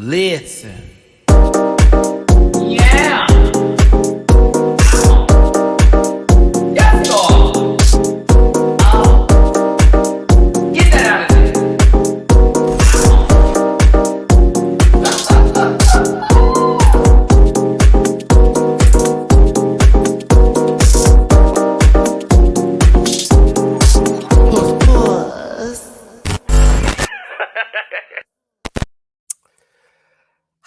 Listen. Yeah. Yes, God. Get that out of there.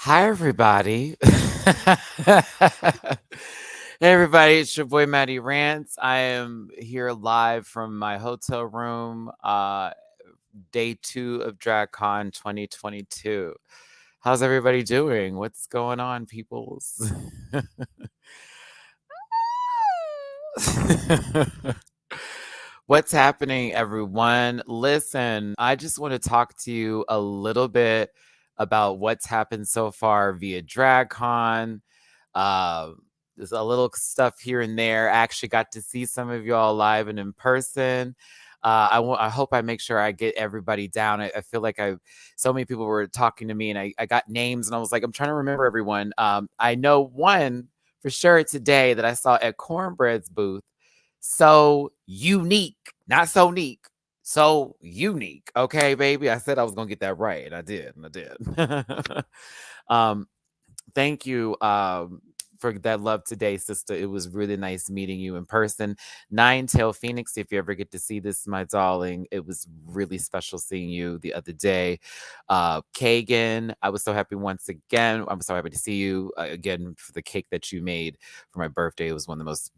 Hi, everybody. Hey, everybody. It's your boy, Matty-Rants. I am here live from my hotel room, day 2 of DragCon 2022. How's everybody doing? What's going on, peoples? What's happening, everyone? Listen, I just want to talk to you a little bit about what's happened so far via DragCon. There's a little stuff here and there. I actually got to see some of y'all live and in person. I hope I make sure I get everybody down. I feel like so many people were talking to me, and I got names, and I was like, I'm trying to remember everyone. I know one for sure today that I saw at Cornbread's booth. So unique, not so neat. So unique. Okay, baby. I said I was gonna get that right, and I did. Thank you for that love today, sister. It was really nice meeting you in person. Nine Tail Phoenix, if you ever get to see this, my darling, it was really special seeing you the other day. Kagan, I was so happy once again. I'm so happy to see you again for the cake that you made for my birthday. It was one of the most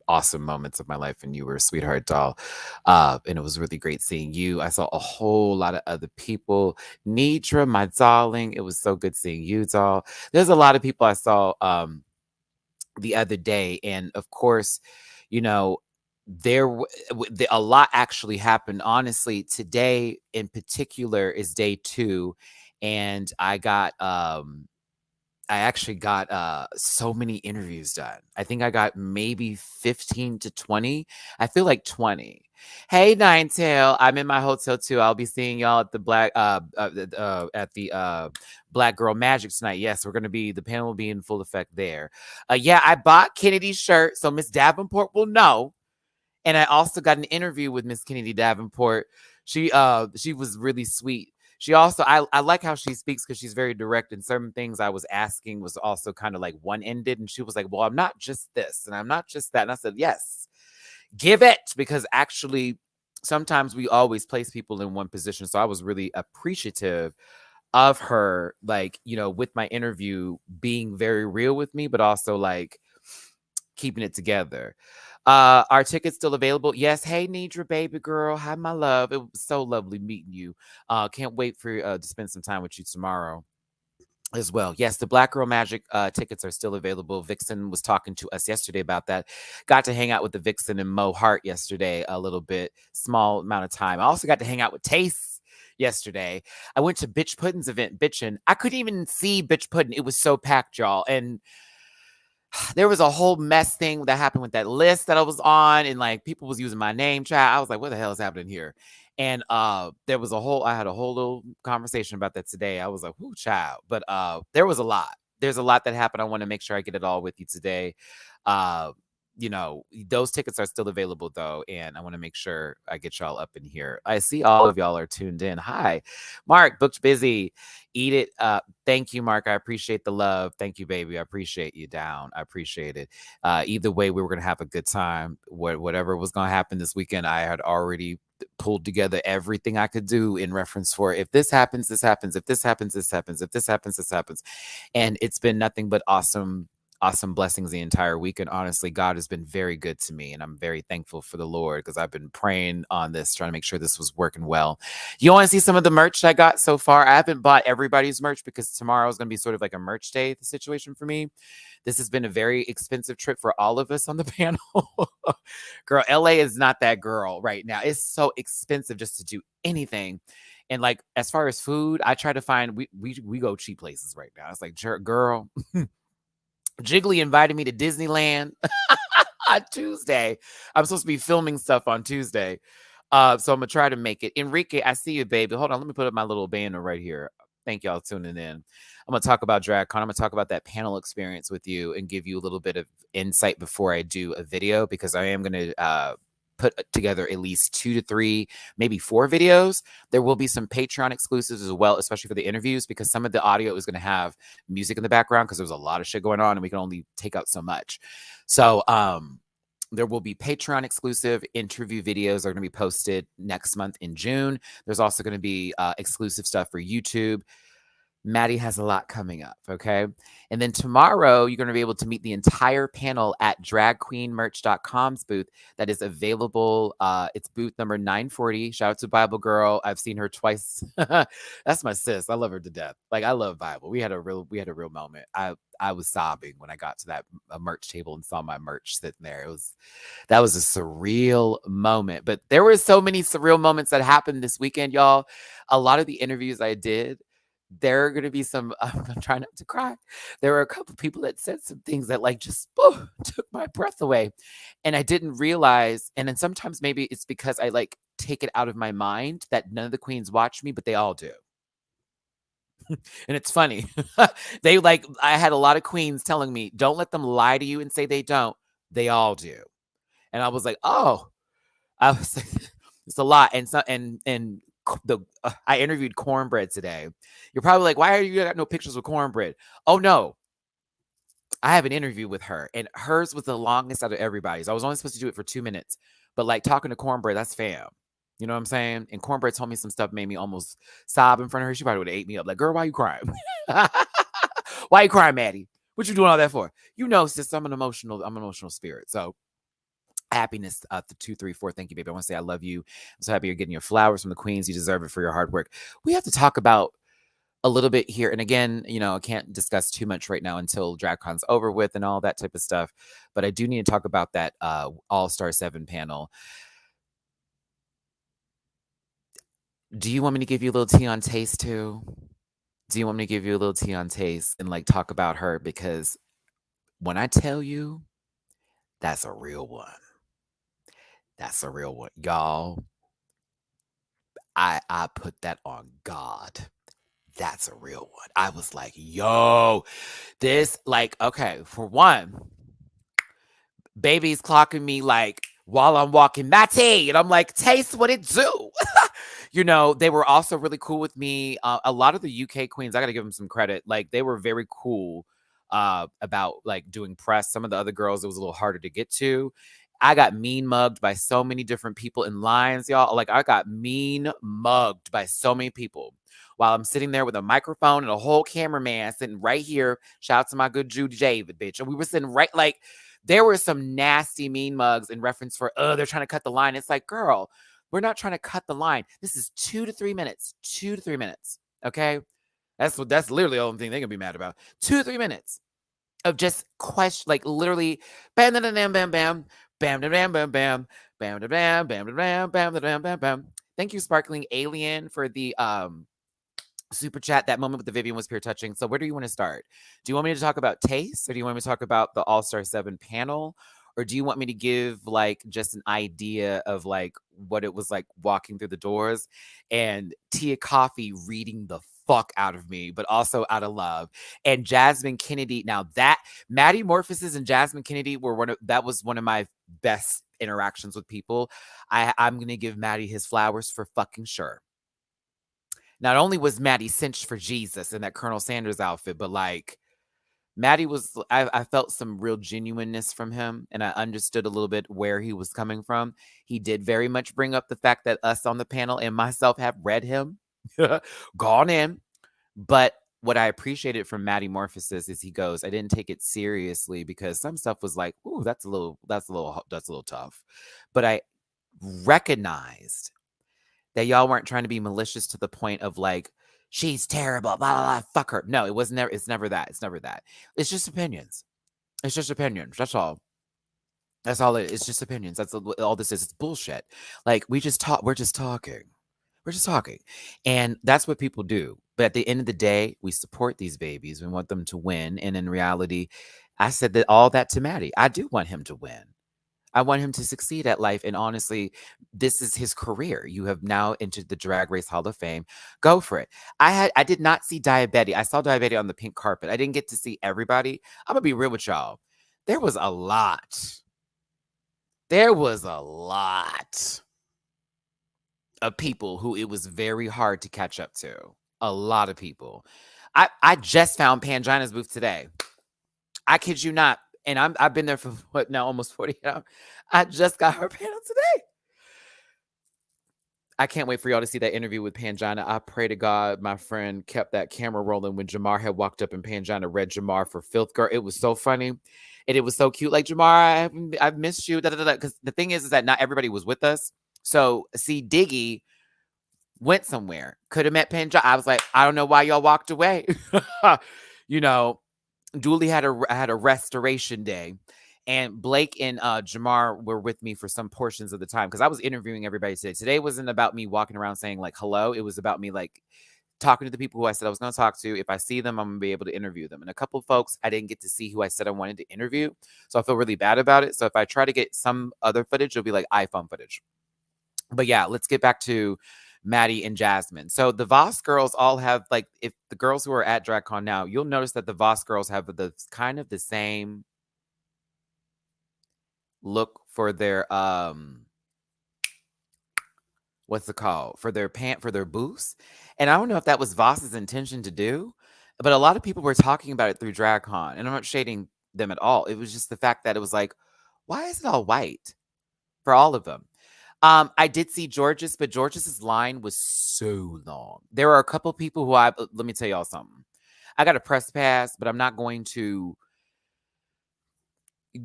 awesome moments of my life, and you were a sweetheart, doll. And it was really great seeing you. I saw a whole lot of other people. Nidra, my darling, it was so good seeing you, doll. There's a lot of people I saw the other day, and of course, you know, a lot actually happened. Honestly, today in particular is day 2, and I actually got so many interviews done. I think I got maybe 15 to 20. I feel like 20. Hey, Nine Tail, I'm in my hotel too. I'll be seeing y'all at the Black Girl Magic tonight. Yes, the panel will be in full effect there. Yeah, I bought Kennedy's shirt, so Miss Davenport will know. And I also got an interview with Miss Kennedy Davenport. She was really sweet. She also, I like how she speaks because she's very direct, and certain things I was asking was also kind of like one-ended, and she was like, well, I'm not just this and I'm not just that. And I said, yes, give it, because actually sometimes we always place people in one position. So I was really appreciative of her, like, with my interview being very real with me, but also like keeping it together. Our tickets still available? Yes. Hey, Nidra, baby girl. Hi, my love. It was so lovely meeting you. Can't wait for to spend some time with you tomorrow as well. Yes, the Black Girl Magic tickets are still available. Vixen was talking to us yesterday about that. Got to hang out with the Vixen and Mo Hart yesterday a little bit, small amount of time. I also got to hang out with Tayce yesterday. I went to Bitch Puddin's event, Bitchin'. I couldn't even see Bitch Puddin'. It was so packed, y'all. And there was a whole mess thing that happened with that list that I was on, and like people was using my name, chat. I was like, what the hell is happening here? And I had a whole little conversation about that today. I was like, whoo, child. But there was a lot. There's a lot that happened. I want to make sure I get it all with you today. Those tickets are still available though, and I want to make sure I get y'all up in here. I see all of y'all are tuned in. Hi, Mark, booked busy. Eat it. Thank you, Mark. I appreciate the love. Thank you, baby. I appreciate you down. I appreciate it. Either way, we were gonna have a good time. Whatever was gonna happen this weekend, I had already pulled together everything I could do in reference for if this happens, this happens. If this happens, this happens. If this happens, this happens. And it's been nothing but awesome blessings the entire weekend. Honestly, God has been very good to me, and I'm very thankful for the Lord because I've been praying on this, trying to make sure this was working well. You want to see some of the merch I got so far? I haven't bought everybody's merch because tomorrow is going to be sort of like a merch day situation for me. This has been a very expensive trip for all of us on the panel. Girl, LA is not that girl right now. It's so expensive just to do anything. And like, as far as food, I try to find, we go cheap places right now. It's like, girl, Jiggly invited me to Disneyland on Tuesday. I'm supposed to be filming stuff on Tuesday. So I'm going to try to make it. Enrique, I see you, baby. Hold on. Let me put up my little banner right here. Thank y'all tuning in. I'm gonna talk about DragCon. I'm gonna talk about that panel experience with you and give you a little bit of insight before I do a video, because I am gonna put together at least 2 to 3, maybe 4 videos. There will be some Patreon exclusives as well, especially for the interviews, because some of the audio is gonna have music in the background because there was a lot of shit going on and we can only take out so much. So there will be Patreon exclusive interview videos that are going to be posted next month in June. There's also going to be exclusive stuff for YouTube. Matty has a lot coming up, okay? And then tomorrow, you're going to be able to meet the entire panel at dragqueenmerch.com's booth that is available. It's booth number 940. Shout out to Bible Girl. I've seen her twice. That's my sis. I love her to death. Like, I love Bible. We had a real moment. I was sobbing when I got to that merch table and saw my merch sitting there. That was a surreal moment. But there were so many surreal moments that happened this weekend, y'all. A lot of the interviews I did, there are going to be some, I'm trying not to cry. There were a couple people that said some things that like just took my breath away. And I didn't realize, and then sometimes maybe it's because I like take it out of my mind that none of the queens watch me, but they all do. And it's funny. I had a lot of queens telling me, don't let them lie to you and say they don't. They all do. And I was like, oh, I was like, it's a lot. And so, I interviewed Cornbread today. You're probably like, why are you got no pictures with Cornbread? Oh no, I have an interview with her, and hers was the longest out of everybody's. I was only supposed to do it for 2 minutes, but like talking to Cornbread, that's fam. You know what I'm saying? And Cornbread told me some stuff, made me almost sob in front of her. She probably would have ate me up. Like, girl, why you crying? Why you crying, Matty? What you doing all that for? You know, sis, I'm an emotional spirit. So happiness, 2, 3, 4. Thank you, baby. I want to say I love you. I'm so happy you're getting your flowers from the queens. You deserve it for your hard work. We have to talk about a little bit here. And again, I can't discuss too much right now until DragCon's over with and all that type of stuff. But I do need to talk about that All-Star 7 panel. Do you want me to give you a little tea on Tayce too? Do you want me to give you a little tea on Tayce and like talk about her? Because when I tell you, that's a real one. That's a real one. Y'all, I put that on God. That's a real one. I was like, yo, this, like, okay, for one, baby's clocking me like while I'm walking, Matty, and I'm like, Tayce, what it do? They were also really cool with me. A lot of the UK queens, I got to give them some credit. Like, they were very cool about like doing press. Some of the other girls, it was a little harder to get to. I got mean mugged by so many different people in lines, y'all. Like, I got mean mugged by so many people while I'm sitting there with a microphone and a whole cameraman sitting right here. Shout out to my good Judy David, bitch. And we were sitting right, like, there were some nasty mean mugs in reference for, they're trying to cut the line. It's like, girl, we're not trying to cut the line. This is 2 to 3 minutes. 2 to 3 minutes. Okay? That's literally the only thing they can be mad about. 2 to 3 minutes of just question, like literally bam bam bam bam bam bam bam bam bam bam bam bam bam bam bam bam bam. Thank you, Sparkling Alien, for the super chat. That moment with the Vivian was pure touching. So where do you want to start? Do you want me to talk about Tayce, or do you want me to talk about the All-Star 7 panel? Or do you want me to give like just an idea of like what it was like walking through the doors and Tia Coffee reading the fuck out of me, but also out of love? And Jasmine Kennedy. Now that Matty-Morphosis and Jasmine Kennedy were that was one of my best interactions with people. I'm going to give Matty his flowers for fucking sure. Not only was Matty cinched for Jesus in that Colonel Sanders outfit, but like, Matty was, I felt some real genuineness from him, and I understood a little bit where he was coming from. He did very much bring up the fact that us on the panel and myself have read him, gone in. But what I appreciated from Matty-Morphosis is he goes, I didn't take it seriously because some stuff was like, ooh, that's a little tough. But I recognized that y'all weren't trying to be malicious to the point of like, she's terrible, blah, blah, blah, fuck her. No, it's never that. It's never that. It's just opinions. It's just opinions. That's all. That's all it is. It's just opinions. That's all this is. It's bullshit. Like, we're just talking. We're just talking. And that's what people do. But at the end of the day, we support these babies. We want them to win. And in reality, I said all that to Matty. I do want him to win. I want him to succeed at life. And honestly, this is his career. You have now entered the Drag Race Hall of Fame. Go for it. I did not see Diabetti. I saw Diabetti on the pink carpet. I didn't get to see everybody. I'm gonna be real with y'all. There was a lot. There was a lot of people who it was very hard to catch up to. A lot of people. I just found Pangina's booth today. I kid you not. And I've been there for what now, almost 40 hours. I just got her panel today. I can't wait for y'all to see that interview with Pangina. I pray to God my friend kept that camera rolling when Jamar had walked up and Pangina read Jamar for Filth Girl. It was so funny. And it was so cute. Like, Jamar, I've missed you. Because the thing is that not everybody was with us. So, see, Diggy went somewhere. Could have met Pangina. I was like, I don't know why y'all walked away. You know, Dooley had a restoration day. And Blake and Jamar were with me for some portions of the time because I was interviewing everybody today. Today wasn't about me walking around saying like hello. It was about me like talking to the people who I said I was going to talk to. If I see them, I'm going to be able to interview them. And a couple of folks I didn't get to see who I said I wanted to interview. So I feel really bad about it. So if I try to get some other footage, it'll be like iPhone footage. But yeah, let's get back to Matty and Jasmine. So the Voss girls all have like, if the girls who are at DragCon now, you'll notice that the Voss girls have the kind of the same look for their what's it called, for their booths. And I don't know if that was Voss's intention to do, but a lot of people were talking about it through DragCon, and I'm not shading them at all. It was just the fact that it was like, why is it all white for all of them? I did see George's, but George's line was so long. There are a couple people who let me tell y'all something. I got a press pass, but I'm not going to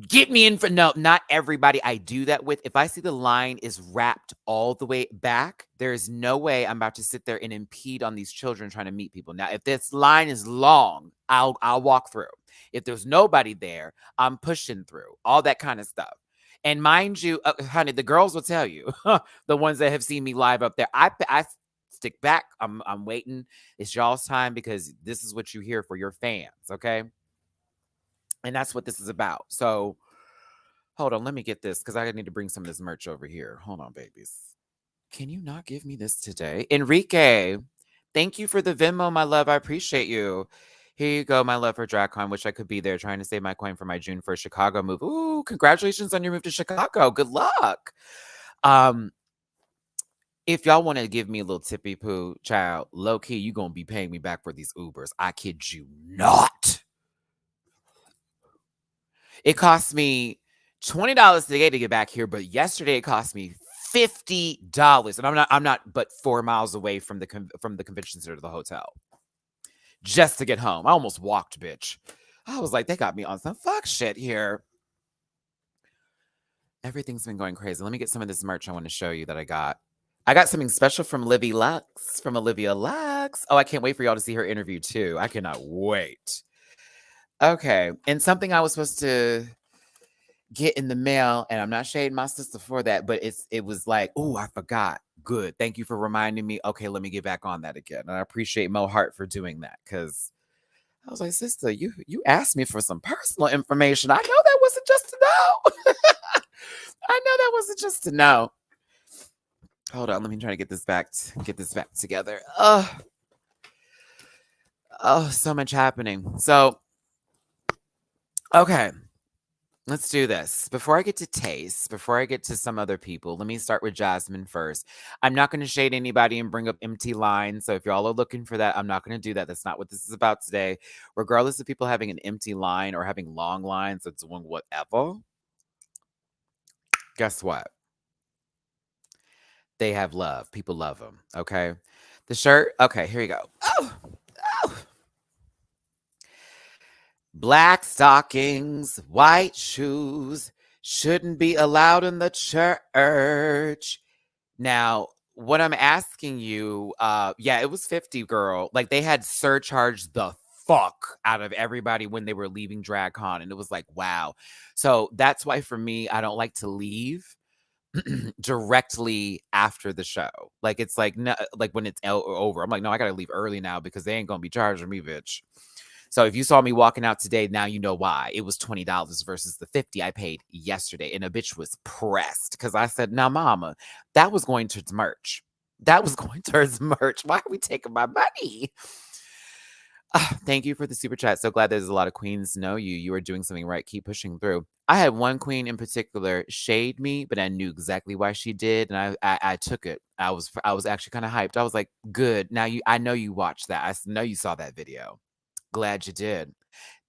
get me in for no, not everybody I do that with. If I see the line is wrapped all the way back, there is no way I'm about to sit there and impede on these children trying to meet people. Now, if this line is long, I'll walk through. If there's nobody there, I'm pushing through. All that kind of stuff. And mind you, honey, the girls will tell you, the ones that have seen me live up there, I stick back. I'm waiting. It's y'all's time because this is what you hear for your fans, okay? And that's what this is about. So, hold on. Let me get this because I need to bring some of this merch over here. Hold on, babies. Can you not give me this today? Enrique, thank you for the Venmo, my love. I appreciate you. Here you go, my love, for DragCon. Wish I could be there trying to save my coin for my June 1st Chicago move. Ooh, congratulations on your move to Chicago. Good luck. If y'all want to give me a little tippy poo, child, low key, you going to be paying me back for these Ubers. I kid you not. It cost me $20 today to get back here, but yesterday it cost me $50, and I'm not but 4 miles away from the convention center to the hotel just to get home. I almost walked, bitch. I was like, they got me on some fuck shit here. Everything's been going crazy. Let me get some of this merch I want to show you that I got. I got something special from Olivia Lux. Oh, I can't wait for y'all to see her interview too. I cannot wait. Okay, and something I was supposed to get in the mail, and I'm not shading my sister for that, but it was like, oh, I forgot. Good. Thank you for reminding me. Okay, let me get back on that again. And I appreciate Mo Hart for doing that because I was like, sister, you asked me for some personal information. I know that wasn't just to know. I know that wasn't just to know. Hold on, let me try to get this back together. Oh, so much happening. So, okay. Let's do this. Before I get to Tayce, before I get to some other people, let me start with Jasmine first. I'm not going to shade anybody and bring up empty lines. So if y'all are looking for that, I'm not going to do that. That's not what this is about today. Regardless of people having an empty line or having long lines or doing whatever, guess what? They have love. People love them. Okay. The shirt. Okay, here you go. Oh. Black stockings, white shoes shouldn't be allowed in the church. Now, what I'm asking you, yeah, it was 50, girl. Like, they had surcharged the fuck out of everybody when they were leaving DragCon, and it was like, wow. So that's why for me, I don't like to leave directly after the show. Like, it's like, no, like when it's over, I'm like, no, I gotta leave early now because they ain't gonna be charging me, bitch. So if you saw me walking out today, now you know why. It was $20 versus the 50 I paid yesterday. And a bitch was pressed because I said, now, mama, that was going towards merch. That was going towards merch. Why are we taking my money? Thank you for the super chat. So glad there's a lot of queens know you. You are doing something right. Keep pushing through. I had one queen in particular shade me, but I knew exactly why she did, and I took it. I was actually kind of hyped. I was like, good. Now I know you watched that. Know you saw that video. Glad you did.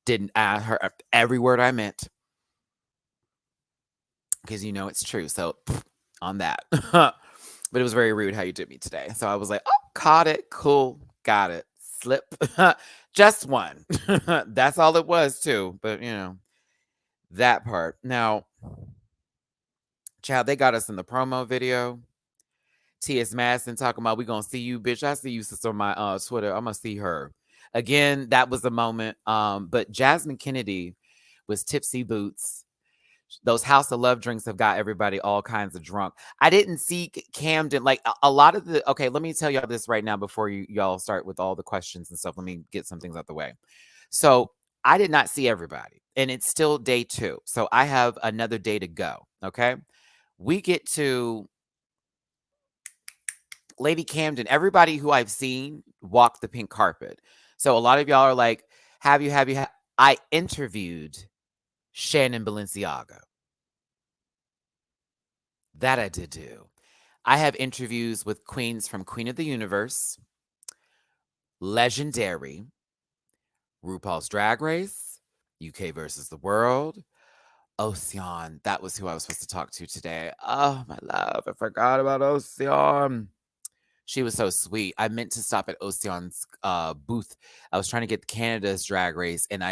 Didn't I heard every word I meant because you know it's true. So on that. But it was very rude how you did me today. So I was like, oh, caught it. Cool. Got it. Slip. Just one. That's all it was, too. But, you know, that part. Now, child, they got us in the promo video. T.S. Madison talking about, we going to see you, bitch. I see you, sister, on my Twitter. I'm going to see her. Again, that was a moment. But Jasmine Kennedy was Tipsy Boots. Those House of Love drinks have got everybody all kinds of drunk. I didn't see Camden. Like a lot of the, okay, let me tell y'all this right now before y'all start with all the questions and stuff. Let me get some things out the way. So I did not see everybody, and it's still day 2. So I have another day to go. Okay. We get to Lady Camden. Everybody who I've seen walk the pink carpet. So a lot of y'all are like, I interviewed Shannon Balenciaga. That I did do. I have interviews with queens from Queen of the Universe, Legendary, RuPaul's Drag Race, UK versus the World, Ocean. That was who I was supposed to talk to today. Oh, my love. I forgot about Ocean. She was so sweet. I meant to stop at Ocean's booth. I was trying to get Canada's Drag Race, and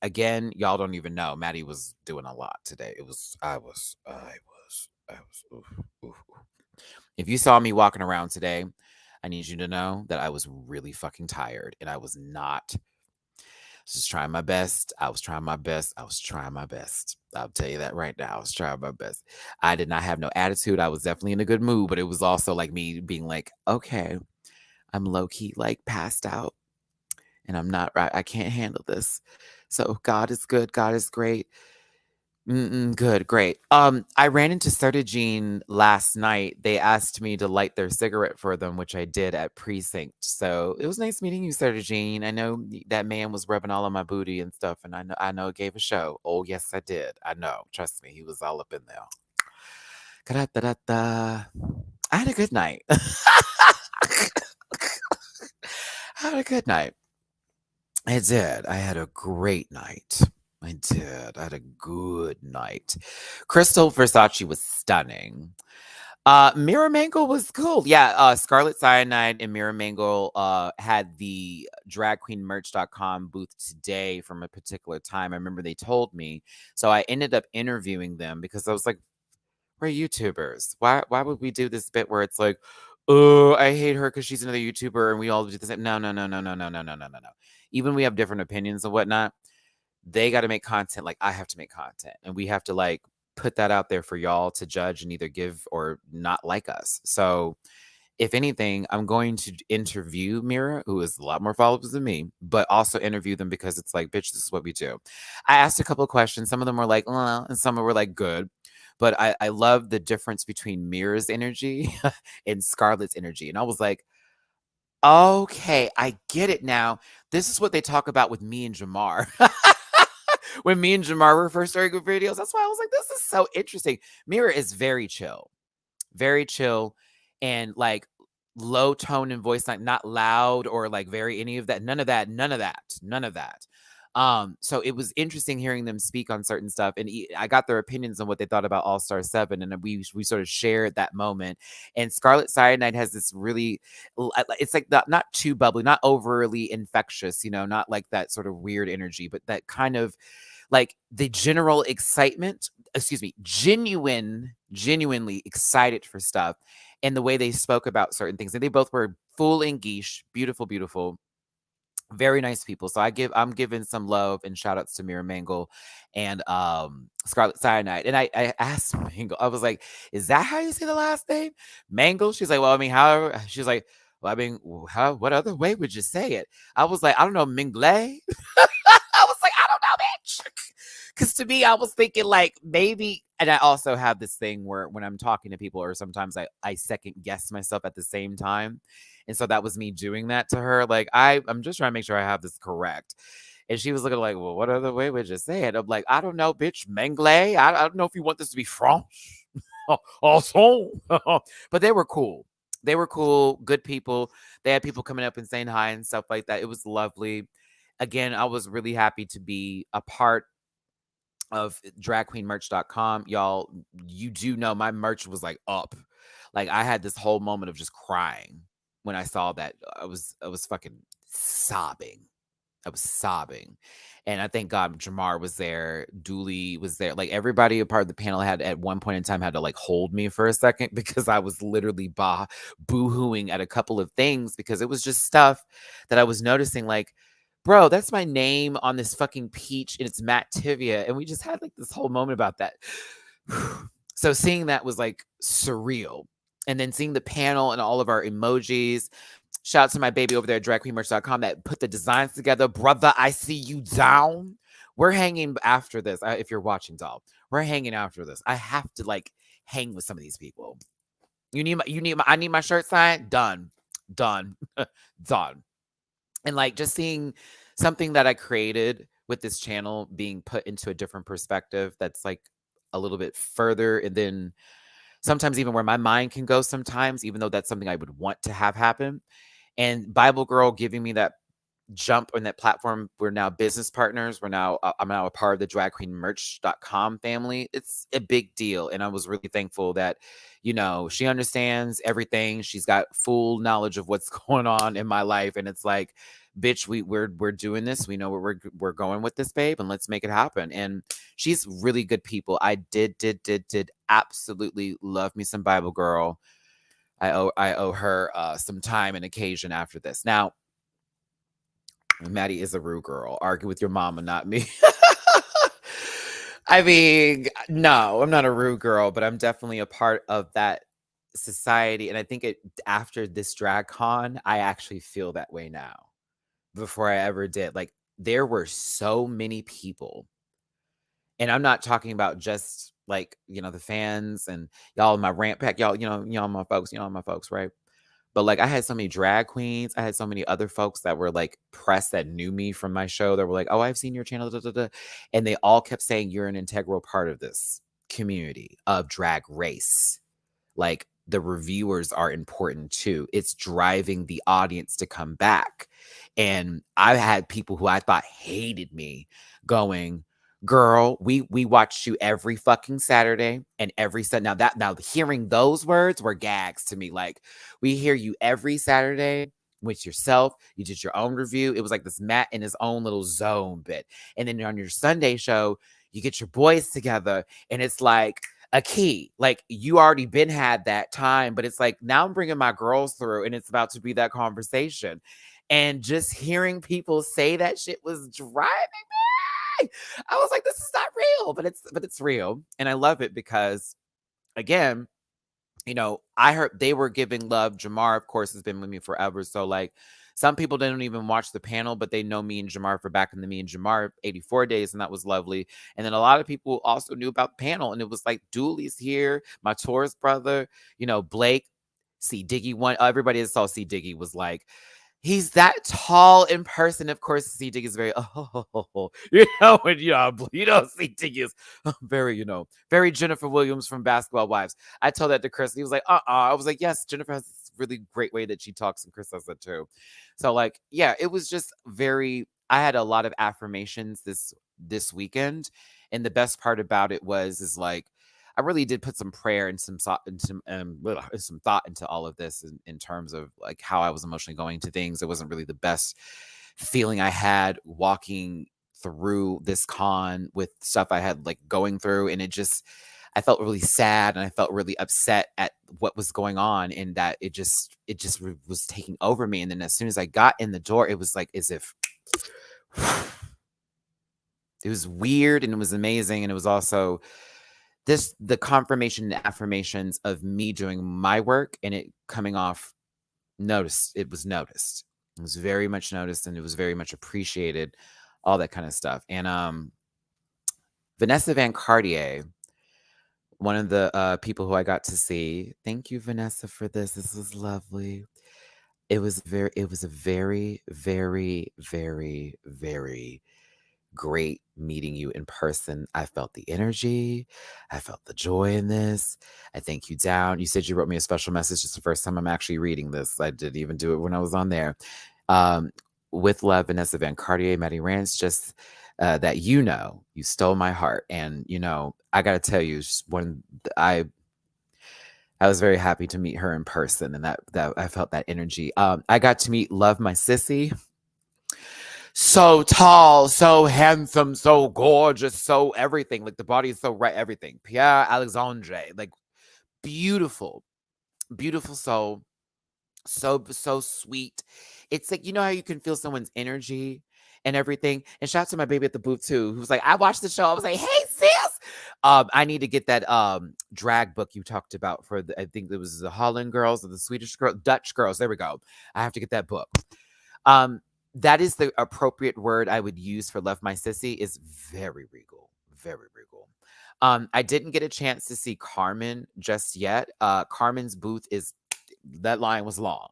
again, y'all don't even know. Matty was doing a lot today. I was, oof, oof. If you saw me walking around today, I need you to know that I was really fucking tired, and I was not just trying my best. I was trying my best. I'll tell you that right now. I was trying my best. I did not have no attitude. I was definitely in a good mood, but it was also like me being like, okay, I'm low key like passed out, and I'm not right. I can't handle this. So God is good. God is great. Good, great. I ran into Sertagine last night. They asked me to light their cigarette for them, which I did at Precinct. So it was nice meeting you, Sertagine. I know that man was rubbing all on my booty and stuff, and I know it gave a show. Oh, yes, I did. I know. Trust me, he was all up in there. Ka-da-da-da-da. I had a good night. I had a good night. I did. I had a great night. I did. I had a good night. Crystal Versace was stunning. Mira Mangle was cool. Yeah, Scarlet Cyanide and Mira Mangle had the dragqueenmerch.com booth today from a particular time. I remember they told me. So I ended up interviewing them because I was like, we're YouTubers. Why would we do this bit where it's like, oh, I hate her because she's another YouTuber and we all do the same? No. Even we have different opinions and whatnot. They got to make content like I have to make content. And we have to like put that out there for y'all to judge and either give or not like us. So if anything, I'm going to interview Mira, who is a lot more followers than me, but also interview them because it's like, bitch, this is what we do. I asked a couple of questions. Some of them were like, and some were like, good. But I love the difference between Mira's energy and Scarlett's energy. And I was like, okay, I get it now. This is what they talk about with me and Jamar. When me and Jamar were first starting with videos, that's why I was like, this is so interesting. Mira is very chill, and like low tone and voice, like not loud or like very any of that. None of that. So it was interesting hearing them speak on certain stuff, and I got their opinions on what they thought about All Star 7, and we sort of shared that moment. And Scarlet Cyanide has this really, it's like not too bubbly, not overly infectious, not like that sort of weird energy, but that kind of like the general excitement, genuinely excited for stuff, and the way they spoke about certain things. And they both were full in geesh, beautiful. Very nice people. So I'm giving some love and shout outs to Mira Mangle and Scarlet Cyanide. And I asked Mangle, I was like, is that how you say the last name? Mangle? She's like, well, I mean, however, she's like, Well, I mean, what other way would you say it? I was like, I don't know, mingle. I was like, I don't know, bitch. Because to me, I was thinking like maybe, and I also have this thing where when I'm talking to people, or sometimes I second guess myself at the same time. And so that was me doing that to her. Like, I'm just trying to make sure I have this correct. And she was looking like, well, what other way would you say it? I'm like, I don't know, bitch, mingle. I don't know if you want this to be French. Also. But they were cool. They were cool, good people. They had people coming up and saying hi and stuff like that. It was lovely. Again, I was really happy to be a part of dragqueenmerch.com. Y'all, you do know my merch was like up. Like I had this whole moment of just crying when I saw that. I was fucking sobbing. I was sobbing. And I thank God Jamar was there. Dooley was there. Like everybody a part of the panel had at one point in time had to like hold me for a second because I was literally boo-hooing at a couple of things because it was just stuff that I was noticing like, bro, that's my name on this fucking peach and it's Matt Tivia. And we just had like this whole moment about that. So seeing that was like surreal. And then seeing the panel and all of our emojis. Shout out to my baby over there at dragqueenmerch.com that put the designs together. Brother, I see you down. We're hanging after this. If you're watching, doll, we're hanging after this. I have to like hang with some of these people. I need my shirt signed. Done. Done. Done. And like just seeing something that I created with this channel being put into a different perspective that's like a little bit further and then sometimes even where my mind can go sometimes, even though that's something I would want to have happen. And Bible Girl giving me that jump on that platform. We're now business partners. I'm now a part of the dragqueenmerch.com family. It's a big deal. And I was really thankful that, she understands everything. She's got full knowledge of what's going on in my life. And it's like, bitch, we're doing this. We know where we're going with this, babe, and let's make it happen. And she's really good people. I did absolutely love me some Bible Girl. I owe her some time and occasion after this. Now, Maddie is a rude girl. Argue with your mama, not me. I mean, no, I'm not a rude girl, but I'm definitely a part of that society. And I think after this DragCon, I actually feel that way now. Before I ever did. Like, there were so many people. And I'm not talking about just like, the fans and y'all in my rant pack, y'all my folks, right? But like I had so many drag queens. I had so many other folks that were like press that knew me from my show that were like, oh, I've seen your channel. Da, da, da. And they all kept saying you're an integral part of this community of drag race. Like the reviewers are important too. It's driving the audience to come back. And I had people who I thought hated me going, girl, we watched you every fucking Saturday and every Sunday. Now hearing those words were gags to me. Like we hear you every Saturday with yourself. You did your own review. It was like this Matt in his own little zone bit. And then on your Sunday show, you get your boys together and it's like a key. Like you already been had that time, but it's like now I'm bringing my girls through and it's about to be that conversation. And just hearing people say that shit was driving me. I was like, this is not real, but it's real. And I love it because again, I heard they were giving love. Jamar, of course, has been with me forever. So like some people didn't even watch the panel, but they know me and Jamar for back in the Me and Jamar 84 days, and that was lovely. And then a lot of people also knew about the panel, and it was like Dooley's here, my Taurus brother, Blake, C Diggy one. Everybody that saw C Diggy was like, he's that tall in person. Of course, C Diggy is very, C Diggy is very, very Jennifer Williams from Basketball Wives. I told that to Chris. And he was like, I was like, yes, Jennifer has this really great way that she talks, and Chris has that too. So, like, yeah, it was just I had a lot of affirmations this weekend. And the best part about it is like, I really did put some prayer and some thought into all of this in terms of like how I was emotionally going to things. It wasn't really the best feeling I had walking through this con with stuff I had like going through. And I felt really sad and I felt really upset at what was going on and that it just was taking over me. And then as soon as I got in the door, it was like as if it was weird and it was amazing. And it was also the confirmation and affirmations of me doing my work and it coming off noticed. It was noticed. It was very much noticed, and it was very much appreciated. All that kind of stuff. And Vanessa Van Cartier, one of the people who I got to see. Thank you, Vanessa, for this. This was lovely. It was a very, very, very, very great meeting you in person. I felt the energy. I felt the joy in this. I thank you down. You said you wrote me a special message. It's the first time I'm actually reading this. I didn't even do it when I was on there. Um, with love, Vanessa Van Cartier, MattyRants, just that you stole my heart. And, I got to tell you, when I was very happy to meet her in person, and that I felt that energy. I got to meet Love My Sissy. So tall, so handsome, so gorgeous, so everything. Like the body is so right, everything. Pierre Alexandre, like beautiful, beautiful soul. So sweet. It's like, how you can feel someone's energy and everything. And shout out to my baby at the booth too, who's like, I watched the show. I was like, hey sis. I need to get that drag book you talked about for I think it was the Holland girls or the Swedish girl, Dutch girls. There we go. I have to get that book. That is the appropriate word I would use for Love My Sissy, is very regal. Very regal. I didn't get a chance to see Carmen just yet. Carmen's booth that line was long.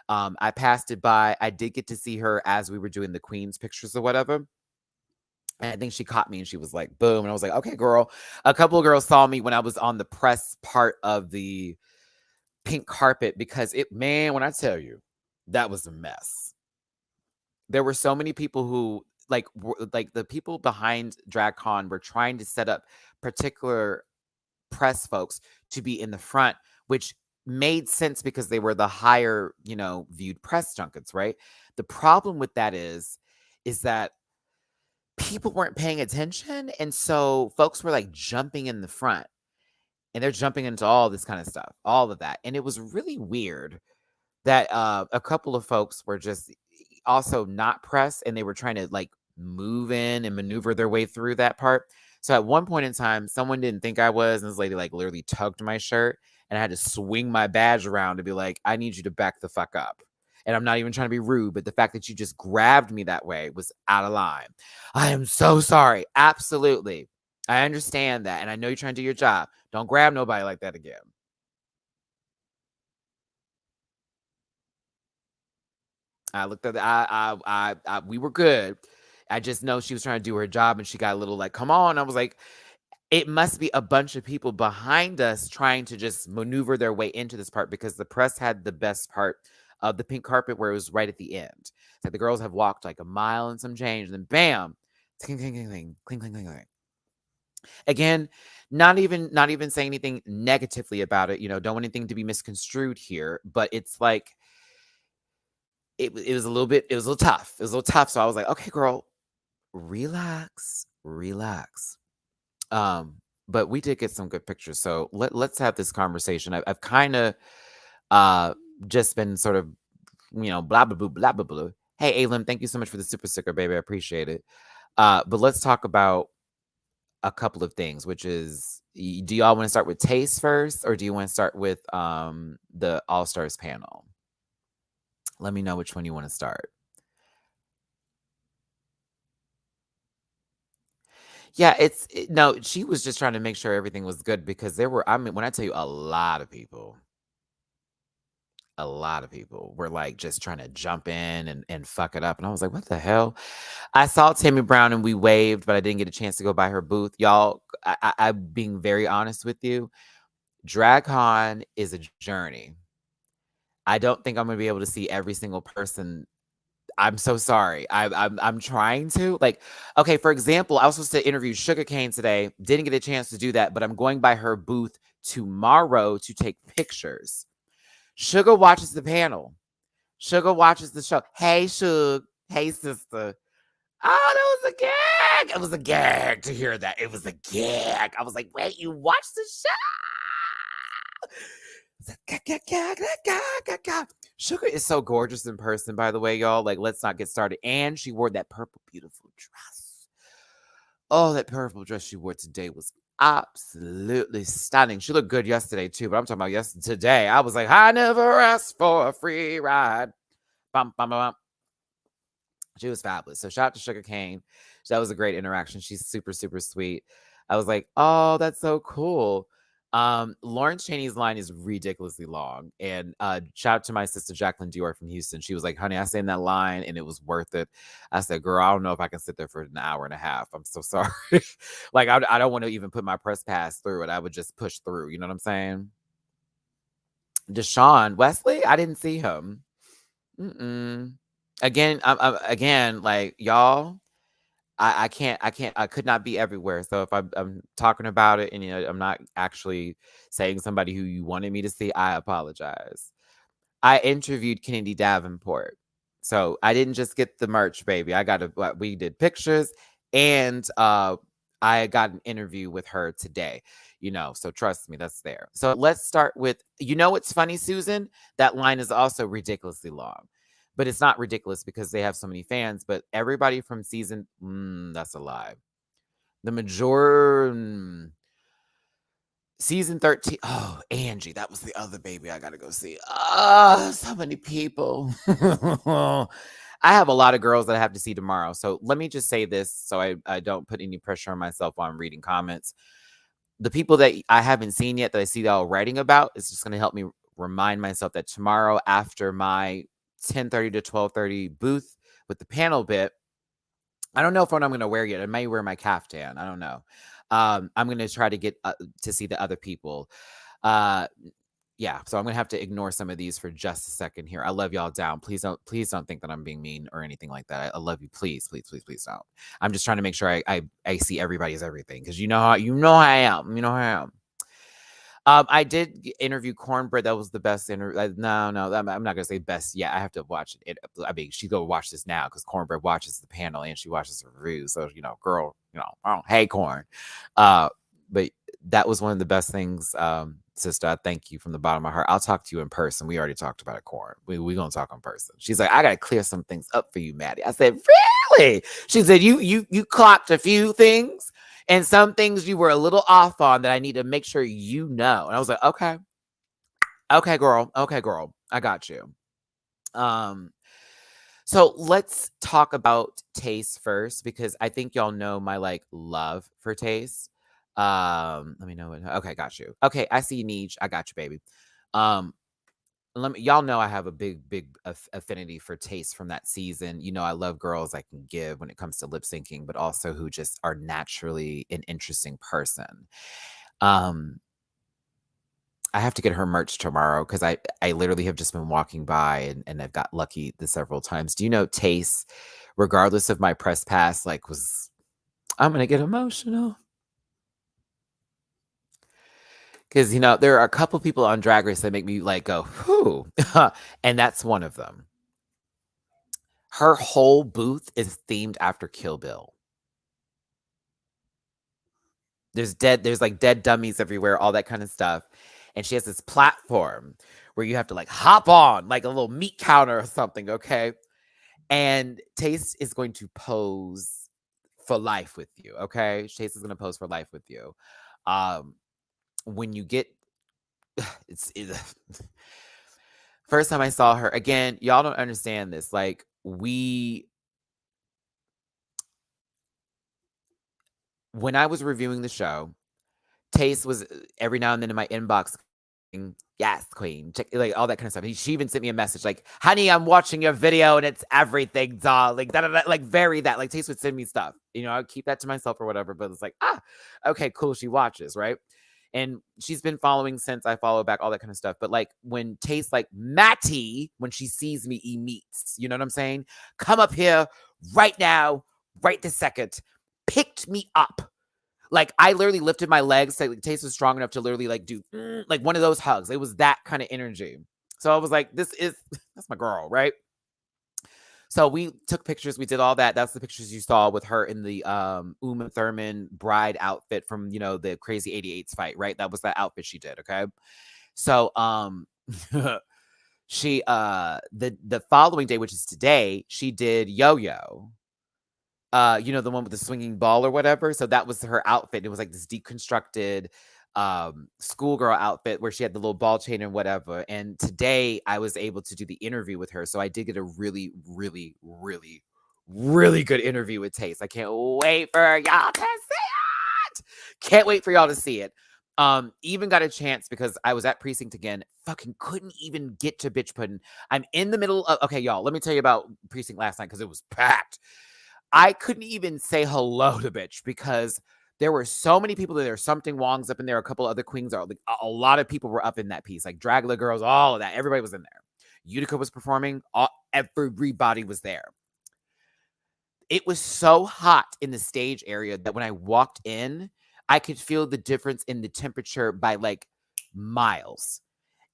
I passed it by. I did get to see her as we were doing the Queen's pictures or whatever. And I think she caught me and she was like, boom. And I was like, okay, girl. A couple of girls saw me when I was on the press part of the pink carpet because when I tell you, that was a mess. There were so many people who like the people behind DragCon were trying to set up particular press folks to be in the front, which made sense because they were the higher, viewed press junkets, right? The problem with that is that people weren't paying attention. And so folks were like jumping in the front and they're jumping into all this kind of stuff, all of that. And it was really weird that a couple of folks were just also not pressed and they were trying to like move in and maneuver their way through that part. So at one point in time, someone didn't think I was, and this lady like literally tugged my shirt and I had to swing my badge around to be like, I need you to back the fuck up. And I'm not even trying to be rude, but the fact that you just grabbed me that way was out of line. I am so sorry. Absolutely. I understand that. And I know you're trying to do your job. Don't grab nobody like that again. I looked at we were good. I just know she was trying to do her job and she got a little like, come on. I was like, it must be a bunch of people behind us trying to just maneuver their way into this part because the press had the best part of the pink carpet where it was right at the end. So the girls have walked like a mile and some change, and then bam, cling, cling, cling, cling, cling, cling, cling, cling. Again, not even saying anything negatively about it. Don't want anything to be misconstrued here, but it's like it was a little tough. It was a little tough. So I was like, okay, girl, relax. But we did get some good pictures. So let's have this conversation. I've kind of just been sort of, blah, blah, blah, blah, blah, blah. Hey, Alim, thank you so much for the super sticker, baby. I appreciate it. But let's talk about a couple of things, which is, do y'all want to start with Tayce first, or do you want to start with the All Stars panel? Let me know which one you want to start. Yeah, no, she was just trying to make sure everything was good because when I tell you a lot of people were like just trying to jump in and fuck it up. And I was like, what the hell? I saw Tammy Brown and we waved, but I didn't get a chance to go by her booth. Y'all, I'm being very honest with you. DragCon is a journey. I don't think I'm going to be able to see every single person. I'm so sorry. I'm trying to okay. For example, I was supposed to interview Sugarcane today. Didn't get a chance to do that, but I'm going by her booth tomorrow to take pictures. Sugar watches the panel. Sugar watches the show. Hey, Sugar. Hey, sister. Oh, that was a gag. It was a gag to hear that. It was a gag. I was like, wait, you watched the show? Sugar is so gorgeous in person, by the way, y'all. Like, let's not get started. And she wore that purple, beautiful dress. Oh, that purple dress she wore today was absolutely stunning. She looked good yesterday too, but I'm talking about today. I was like, I never asked for a free ride. Bum, bum, bum, bum. She was fabulous. So shout out to Sugar Cane. That was a great interaction. She's super, super sweet. I was like, oh, that's so cool. Lawrence Chaney's line is ridiculously long. And shout out to my sister Jacqueline Dior from Houston. She was like, honey, I sang that line and it was worth it. I said, girl, I don't know if I can sit there for an hour and a half. I'm so sorry. Like, I don't want to even put my press pass through it. I would just push through. You know what I'm saying? Deshaun Wesley, I didn't see him. Mm-mm. Again, like y'all, I could not be everywhere. So if I'm talking about it and I'm not actually saying somebody who you wanted me to see, I apologize. I interviewed Kennedy Davenport. So I didn't just get the merch, baby. We did pictures and I got an interview with her today, so trust me, that's there. So let's start with, what's funny, Susan? That line is also ridiculously long, but it's not ridiculous because they have so many fans, but everybody from that's a lie. The season 13. Oh, Angie, that was the other baby I gotta go see. So many people. I have a lot of girls that I have to see tomorrow. So let me just say this so I don't put any pressure on myself while I'm reading comments. The people that I haven't seen yet that I see y'all writing about is just going to help me remind myself that tomorrow after my 10:30 to 12:30 booth with the panel bit, I don't know if what I'm going to wear yet. I may wear my caftan. I don't know. I'm going to try to get to see the other people. Yeah, so I'm gonna have to ignore some of these for just a second here. I love y'all down. Please don't think that I'm being mean or anything like that. I love you. Please, please, please, please don't. I'm just trying to make sure I see everybody's everything because you know how I am. You know how I am. I did interview Cornbread. That was the best interview. No, I'm not gonna say best. Yeah, I have to watch it. I mean, she go watch this now because Cornbread watches the panel and she watches the reviews. So girl, hey Corn. But that was one of the best things. Sister, I thank you from the bottom of my heart. I'll talk to you in person. We already talked about it, Corn. We gonna talk in person. She's like, I gotta clear some things up for you, Matty. I said, really? She said, you clocked a few things. And some things you were a little off on that I need to make sure you know. And I was like, okay. Okay, girl. Okay, girl. I got you. So let's talk about Tayce first, because I think y'all know my love for Tayce. Let me know. Okay, got you. Okay, I see you, Neej. I got you, baby. Y'all know I have a big affinity for Tayce from that season. I love girls I can give when it comes to lip syncing, but also who just are naturally an interesting person. I have to get her merch tomorrow because I literally have just been walking by and I've got lucky the several times. Do you know Tayce, regardless of my press pass, I'm gonna get emotional. Because, there are a couple people on Drag Race that make me go, whoo. And that's one of them. Her whole booth is themed after Kill Bill. There's dead dummies everywhere, all that kind of stuff. And she has this platform where you have to hop on like a little meat counter or something, okay? And Tayce is going to pose for life with you, okay? Tayce is going to pose for life with you. When you get it's first time I saw her, again, y'all don't understand this. When I was reviewing the show, Tayce was every now and then in my inbox, yes, queen, check, all that kind of stuff. She even sent me a message like, honey, I'm watching your video and it's everything, darling. Very that. Tayce would send me stuff. I'd keep that to myself or whatever, but it's okay, cool. She watches, right? And she's been following since I follow back, all that kind of stuff. But when Tayce, Matty, when she sees me, meets, you know what I'm saying? Come up here right now, right this second, picked me up. I literally lifted my legs. Tayce was strong enough to literally do one of those hugs. It was that kind of energy. So I was like, that's my girl, right? So we took pictures. We did all that. That's the pictures you saw with her in the Uma Thurman bride outfit from, the Crazy 88s fight, right? That was that outfit she did, okay? So she the following day, which is today, she did Yo-Yo. The one with the swinging ball or whatever. So that was her outfit. It was like this deconstructed schoolgirl outfit where she had the little ball chain and whatever. And today I was able to do the interview with her. So I did get a really, really, really, really good interview with Tayce. I can't wait for y'all to see it. Can't wait for y'all to see it. Even got a chance because I was at precinct again. Fucking couldn't even get to bitch pudding. I'm in the middle of, okay, y'all, let me tell you about precinct last night because it was packed. I couldn't even say hello to bitch because there were so many people there. Something Wong's up in there. A couple other queens are like a lot of people were up in that piece, like Dragula girls, all of that. Everybody was in there. Utica was performing. Everybody was there. It was so hot in the stage area that when I walked in, I could feel the difference in the temperature by like miles.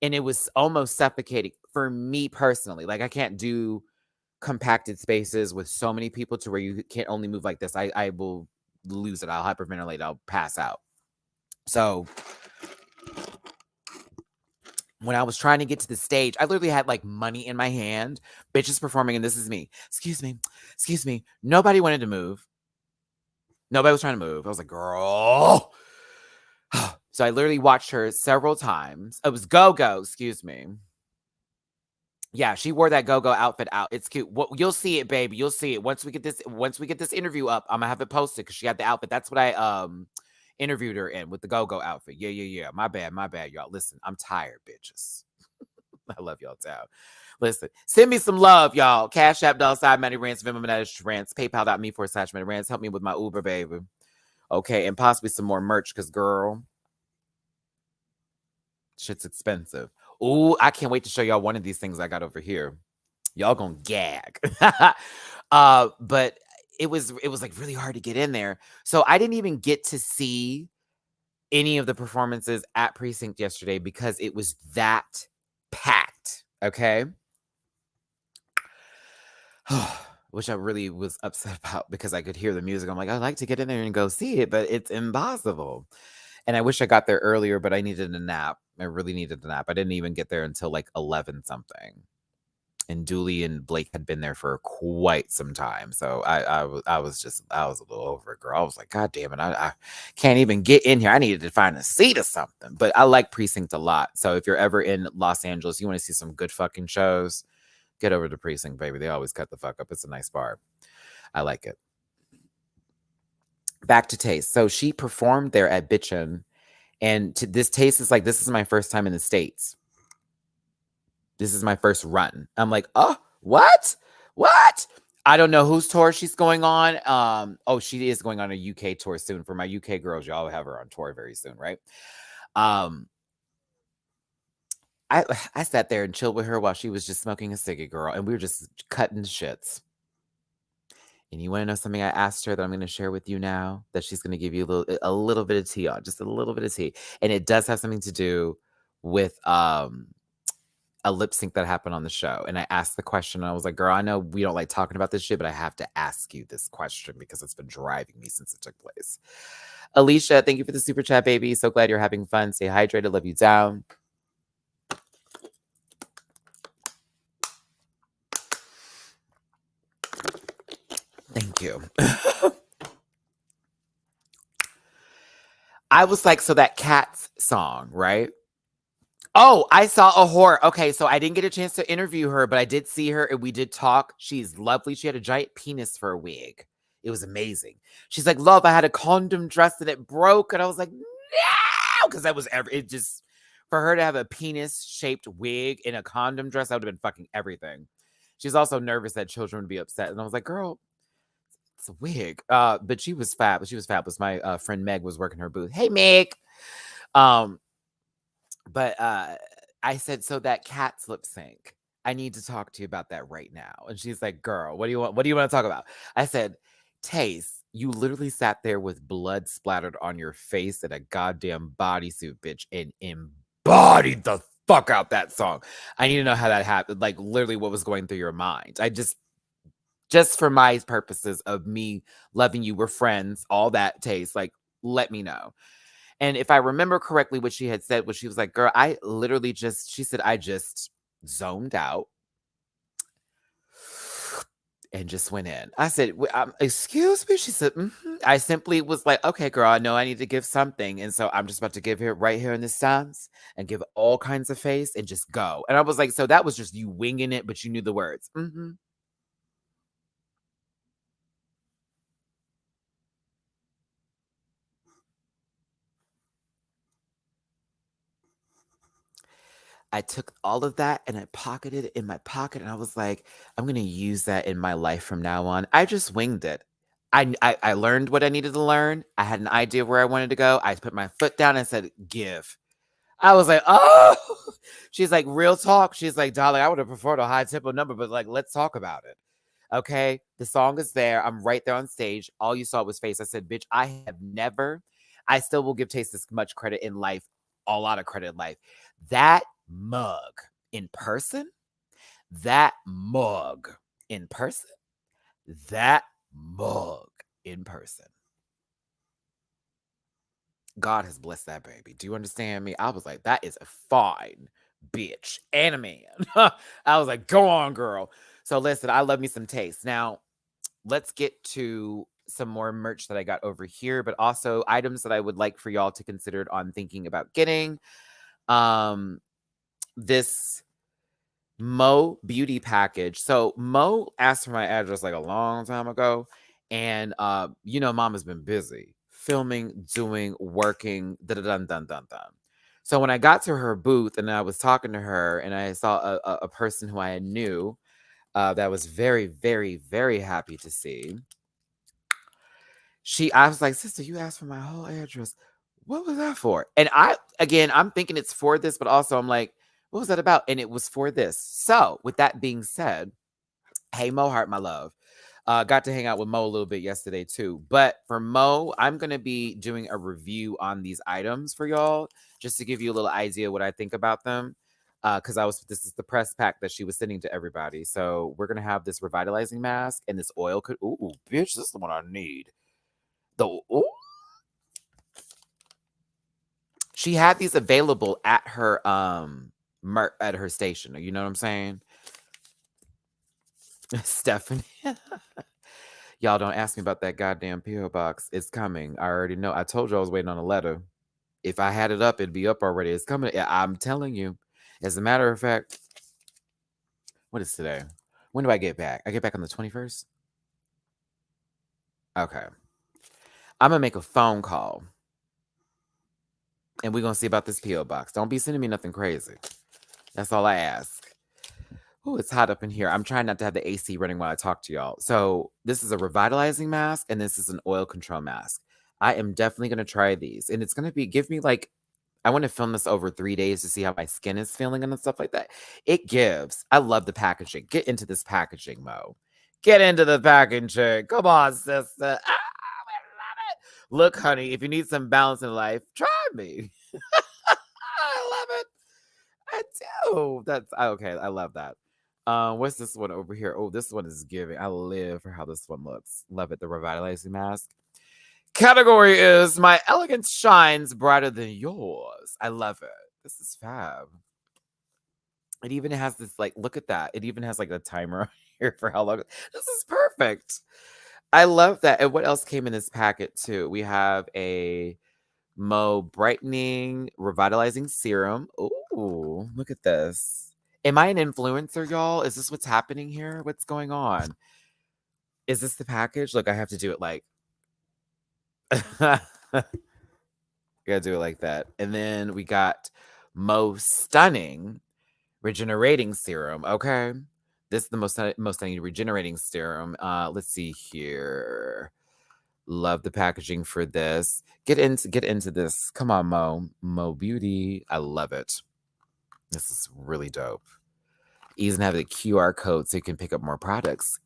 And it was almost suffocating for me personally. Like I can't do compacted spaces with so many people to where you can't only move like this. I will lose it. I'll hyperventilate. I'll pass out. So when I was trying to get to the stage, I literally had like money in my hand, bitches performing, and this is me. Excuse me. Nobody wanted to move. Nobody was trying to move. I was like, girl. So I literally watched her several times. It was Go-Go, excuse me. Yeah, she wore that go-go outfit out. It's cute. You'll see it, baby. You'll see it. Once we get this interview up, I'm gonna have it posted because she had the outfit. That's what I interviewed her in with the go-go outfit. Yeah. My bad, y'all. Listen, I'm tired, bitches. I love y'all too. Listen, send me some love, y'all. Cash App, $ MattyRants, Venmo, MattyRants, PayPal.me/MattyRants. Help me with my Uber, baby. Okay, and possibly some more merch because, girl, shit's expensive. Ooh, I can't wait to show y'all one of these things I got over here. Y'all gonna gag. But it was like really hard to get in there. So I didn't even get to see any of the performances at Precinct yesterday because it was that packed. Okay. Which I really was upset about because I could hear the music. I'm like, I'd like to get in there and go see it, but it's impossible. And I wish I got there earlier, but I needed a nap. I really needed a nap. I didn't even get there until like 11 something. And Dooley and Blake had been there for quite some time. So I was a little over it, girl. I was like, God damn it. I can't even get in here. I needed to find a seat or something. But I like Precinct a lot. So if you're ever in Los Angeles, you want to see some good fucking shows, get over to Precinct, baby. They always cut the fuck up. It's a nice bar. I like it. Back to Tayce. So she performed there at Bitchin'. And this Tayce is like, this is my first time in the States. This is my first run. I'm like, oh, what? I don't know whose tour she's going on. She is going on a UK tour soon. For my UK girls, y'all have her on tour very soon, right? I sat there and chilled with her while she was just smoking a ciggy, girl, and we were just cutting shits. And you want to know something I asked her that I'm going to share with you now that she's going to give you a little bit of tea on, just a little bit of tea. And it does have something to do with a lip sync that happened on the show. And I asked the question and I was like, girl, I know we don't like talking about this shit, but I have to ask you this question because it's been driving me since it took place. Alicia, thank you for the super chat, baby. So glad you're having fun. Stay hydrated. Love you down. Thank you. I was like, so that Cats song, right? Oh, I saw a whore. Okay, so I didn't get a chance to interview her, but I did see her and we did talk. She's lovely. She had a giant penis for a wig. It was amazing. She's like, love, I had a condom dress and it broke. And I was like, no, because that was it just, for her to have a penis-shaped wig in a condom dress, that would have been fucking everything. She's also nervous that children would be upset. And I was like, girl, it's a wig. But she was fab. She was fabulous. My friend Meg was working her booth. Hey, Meg. But I said, so that Cats lip sync, I need to talk to you about that right now. And she's like, girl, what do you want? What do you want to talk about? I said, Tayce, you literally sat there with blood splattered on your face in a goddamn bodysuit, bitch, and embodied the fuck out that song. I need to know how that happened. Like literally what was going through your mind. I just for my purposes of me loving you, we're friends, all that Tayce, like, let me know. And if I remember correctly, what she had said was she was like, girl, I literally she said, I just zoned out. and just went in. I said, excuse me? She said, I simply was like, okay, girl, I know I need to give something. And so I'm just about to give it right here in the stance and give all kinds of face and just go. And I was like, so that was just you winging it, but you knew the words. I took all of that and I pocketed it in my pocket. And I was like, I'm going to use that in my life from now on. I just winged it. I learned what I needed to learn. I had an idea of where I wanted to go. I put my foot down and said, give. I was like, oh, she's like, real talk. She's like, darling, I would have preferred a high tempo number, but like, let's talk about it. Okay. The song is there. I'm right there on stage. All you saw was face. I said, bitch, I still will give Tayce this much credit in life, a lot of credit in life. That mug in person, that mug in person, that mug in person. God has blessed that baby. Do you understand me? I was like, that is a fine bitch and a man. I was like, go on, girl. So listen, I love me some Tayce. Now, let's get to some more merch that I got over here, but also items that I would like for y'all to consider on thinking about getting. This Mo beauty package. So Mo asked for my address like a long time ago. And Mama's been busy filming, doing, working, da da dun dun dun dun. So when I got to her booth and I was talking to her and I saw a person who I knew that was very, very, very happy to see. I was like, sister, you asked for my whole address. What was that for? And I'm thinking it's for this, but also I'm like, what was that about? And it was for this. So with that being said, hey, Mo Heart, my love. Got to hang out with Mo a little bit yesterday too. But for Mo, I'm going to be doing a review on these items for y'all, just to give you a little idea what I think about them. Because this is the press pack that she was sending to everybody. So we're going to have this revitalizing mask and this oil. Ooh, bitch, this is the one I need. She had these available at her at her station. You know what I'm saying? Stephanie. Y'all don't ask me about that goddamn PO box. It's coming. I already know. I told you I was waiting on a letter. If I had it up, it'd be up already. It's coming. I'm telling you. As a matter of fact, what is today? When do I get back? I get back on the 21st? Okay. I'm going to make a phone call. And we're going to see about this PO box. Don't be sending me nothing crazy. That's all I ask. Oh, it's hot up in here. I'm trying not to have the AC running while I talk to y'all. So this is a revitalizing mask and this is an oil control mask. I am definitely going to try these. And it's going to give me like, I want to film this over 3 days to see how my skin is feeling and stuff like that. It gives. I love the packaging. Get into this packaging, Mo. Get into the packaging. Come on, sister. I love it. Look, honey, if you need some balance in life, try me. I love it. I do. That's okay. I love that. What's this one over here? Oh, this one is giving. I live for how this one looks. Love it. The revitalizing mask. Category is my elegance shines brighter than yours. I love it. This is fab. It even has this look at that. It even has like a timer here for how long. This is perfect. I love that. And what else came in this packet too? We have a Mo brightening revitalizing serum. Ooh, look at this. Am I an influencer, y'all? Is this what's happening here? What's going on? Is this the package? Look, I have to do it like gotta do it like that. And then we got Mo stunning regenerating serum. Okay. This is the most stunning regenerating serum. Let's see here. Love the packaging for this. Get into this. Come on, Mo Beauty. I love it. This is really dope. Even have a QR code so you can pick up more products.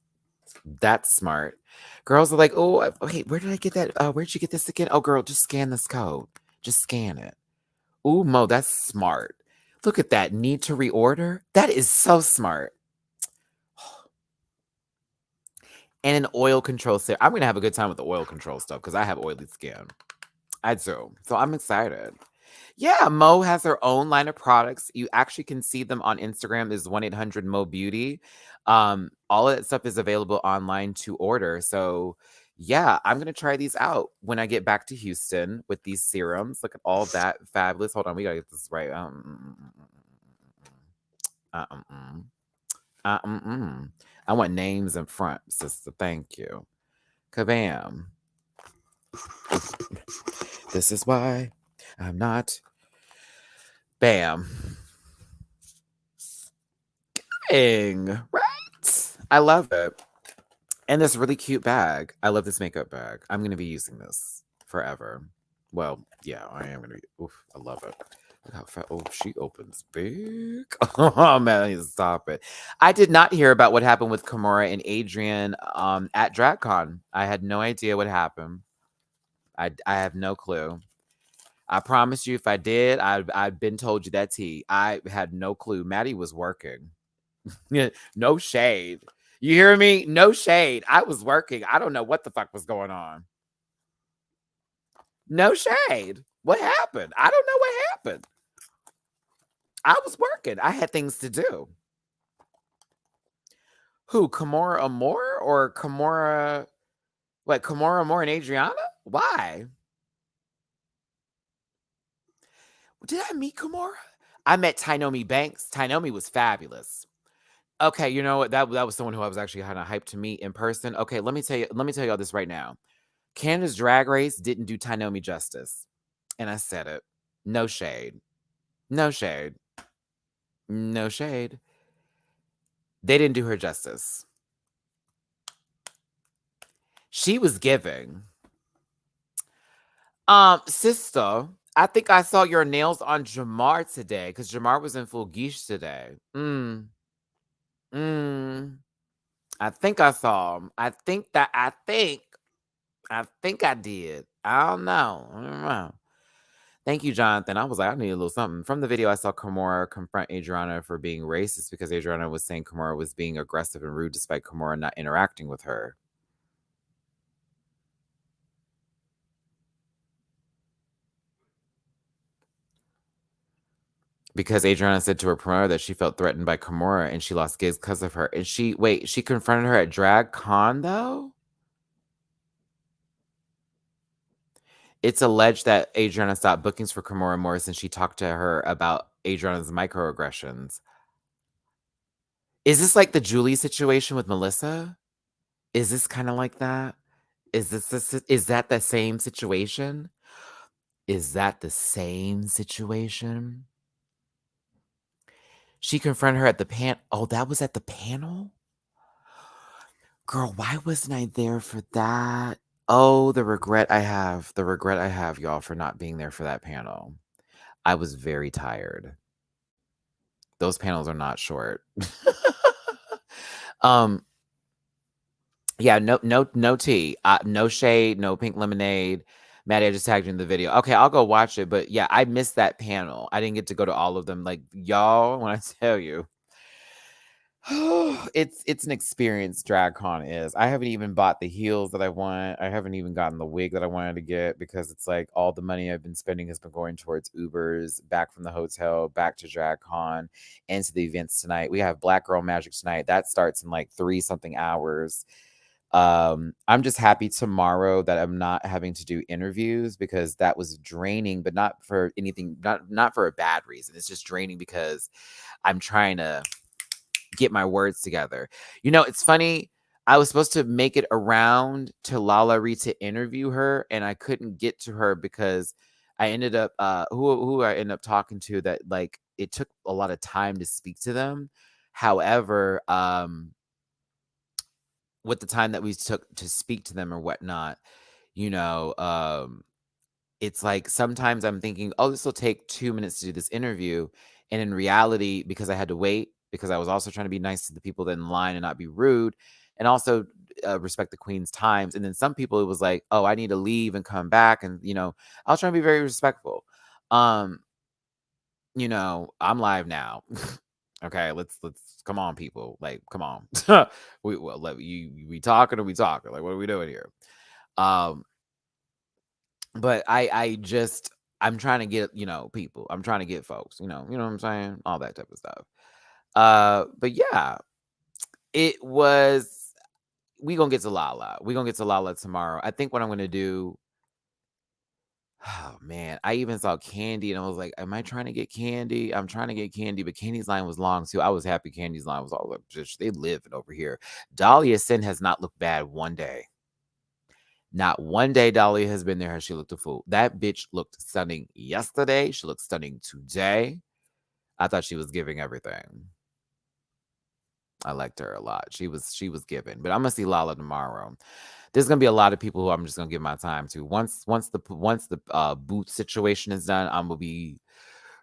That's smart. Girls are like, oh, okay, where did I get that? Where'd you get this again? Oh, girl, just scan this code. Just scan it. Ooh, Mo, that's smart. Look at that. Need to reorder? That is so smart. And an oil control set. I'm going to have a good time with the oil control stuff because I have oily skin. I do. So I'm excited. Yeah, Mo has her own line of products. You actually can see them on Instagram. Is 1-800 Mo Beauty. All of that stuff is available online to order. So yeah, I'm gonna try these out when I get back to Houston with these serums. Look at all that fabulous. Hold on, we gotta get this right. Uh, um, mm. I want names in front, sister. Thank you. Kabam. This is why I'm not. Bam. Dang. Right? I love it. And this really cute bag. I love this makeup bag. I'm going to be using this forever. Well, yeah, I am going to be. Oof, I love it. Look how fat. Oh, she opens big. Oh, man, I need to stop it. I did not hear about what happened with Kimora and Adrian at DragCon. I had no idea what happened. I have no clue. I promise you, if I did, I'd been told you that tea. I had no clue. Matty was working. No shade. You hear me? No shade. I was working. I don't know what the fuck was going on. No shade. What happened? I don't know what happened. I was working. I had things to do. Who? Kimora Amore or Kimora? What? Kimora Amore and Adriana? Why? Did I meet Kimora? I met Tynomi Banks. Tynomi was fabulous. Okay, you know what? That was someone who I was actually kind of hyped to meet in person. Okay, let me tell you all this right now. Canada's Drag Race didn't do Tynomi justice. And I said it. No shade. No shade. No shade. They didn't do her justice. She was giving. Sister, I think I saw your nails on Jamar today because Jamar was in full geesh today. I think I saw him. I think I did. I don't know. Thank you, Jonathan. I was like, I need a little something. From the video, I saw Kimora confront Adriana for being racist because Adriana was saying Kimora was being aggressive and rude despite Kimora not interacting with her. Because Adriana said to her promoter that she felt threatened by Kimora and she lost gigs because of her. And she confronted her at DragCon though? It's alleged that Adriana stopped bookings for Kimora Morris and she talked to her about Adriana's microaggressions. Is this like the Julie situation with Melissa? Is this kind of like that? Is that the same situation? Is that the same situation? She confronted her at the Oh, that was at the panel? Girl, why wasn't I there for that? Oh, the regret I have. The regret I have, y'all, for not being there for that panel. I was very tired. Those panels are not short. Yeah, no tea. No shade, no pink lemonade. Matty, I just tagged you in the video. Okay, I'll go watch it. But yeah, I missed that panel. I didn't get to go to all of them. Like, y'all, when I tell you, it's an experience. DragCon is. I haven't even bought the heels that I want. I haven't even gotten the wig that I wanted to get because it's like all the money I've been spending has been going towards Ubers back from the hotel, back to DragCon, and to the events tonight. We have Black Girl Magic tonight. That starts in like 3-something hours. I'm just happy tomorrow that I'm not having to do interviews because that was draining, but not for anything, not for a bad reason. It's just draining because I'm trying to get my words together. You know, it's funny. I was supposed to make it around to Lala Ree to interview her, and I couldn't get to her because I ended up who I ended up talking to that like it took a lot of time to speak to them. However, with the time that we took to speak to them or whatnot, you know, it's like sometimes I'm thinking, oh, this will take 2 minutes to do this interview. And in reality, because I had to wait, because I was also trying to be nice to the people that in line and not be rude, and also respect the queen's times. And then some people, it was like, oh, I need to leave and come back. And, you know, I was trying to be very respectful. You know, I'm live now. Okay, let's come on, people. Like, come on. We talking or we talking? Like, what are we doing here? But I just I'm trying to get, people. I'm trying to get folks, you know what I'm saying? All that type of stuff. But yeah, it we gonna get to Lala. We gonna get to Lala tomorrow. I think what I'm gonna do. Oh man, I even saw Candy and I was like, am I trying to get Candy? I'm trying to get Candy, but Candy's line was long too. I was happy Candy's line was all up. Just they living over here. Dahlia Sin has not looked bad one day. Not one day Dahlia has been there has she looked a fool. That bitch looked stunning yesterday. She looked stunning today. I thought she was giving everything. I liked her a lot. She was giving. But I'm gonna see Lala tomorrow. There's gonna be a lot of people who I'm just gonna give my time to. Once the boot situation is done, I'm gonna be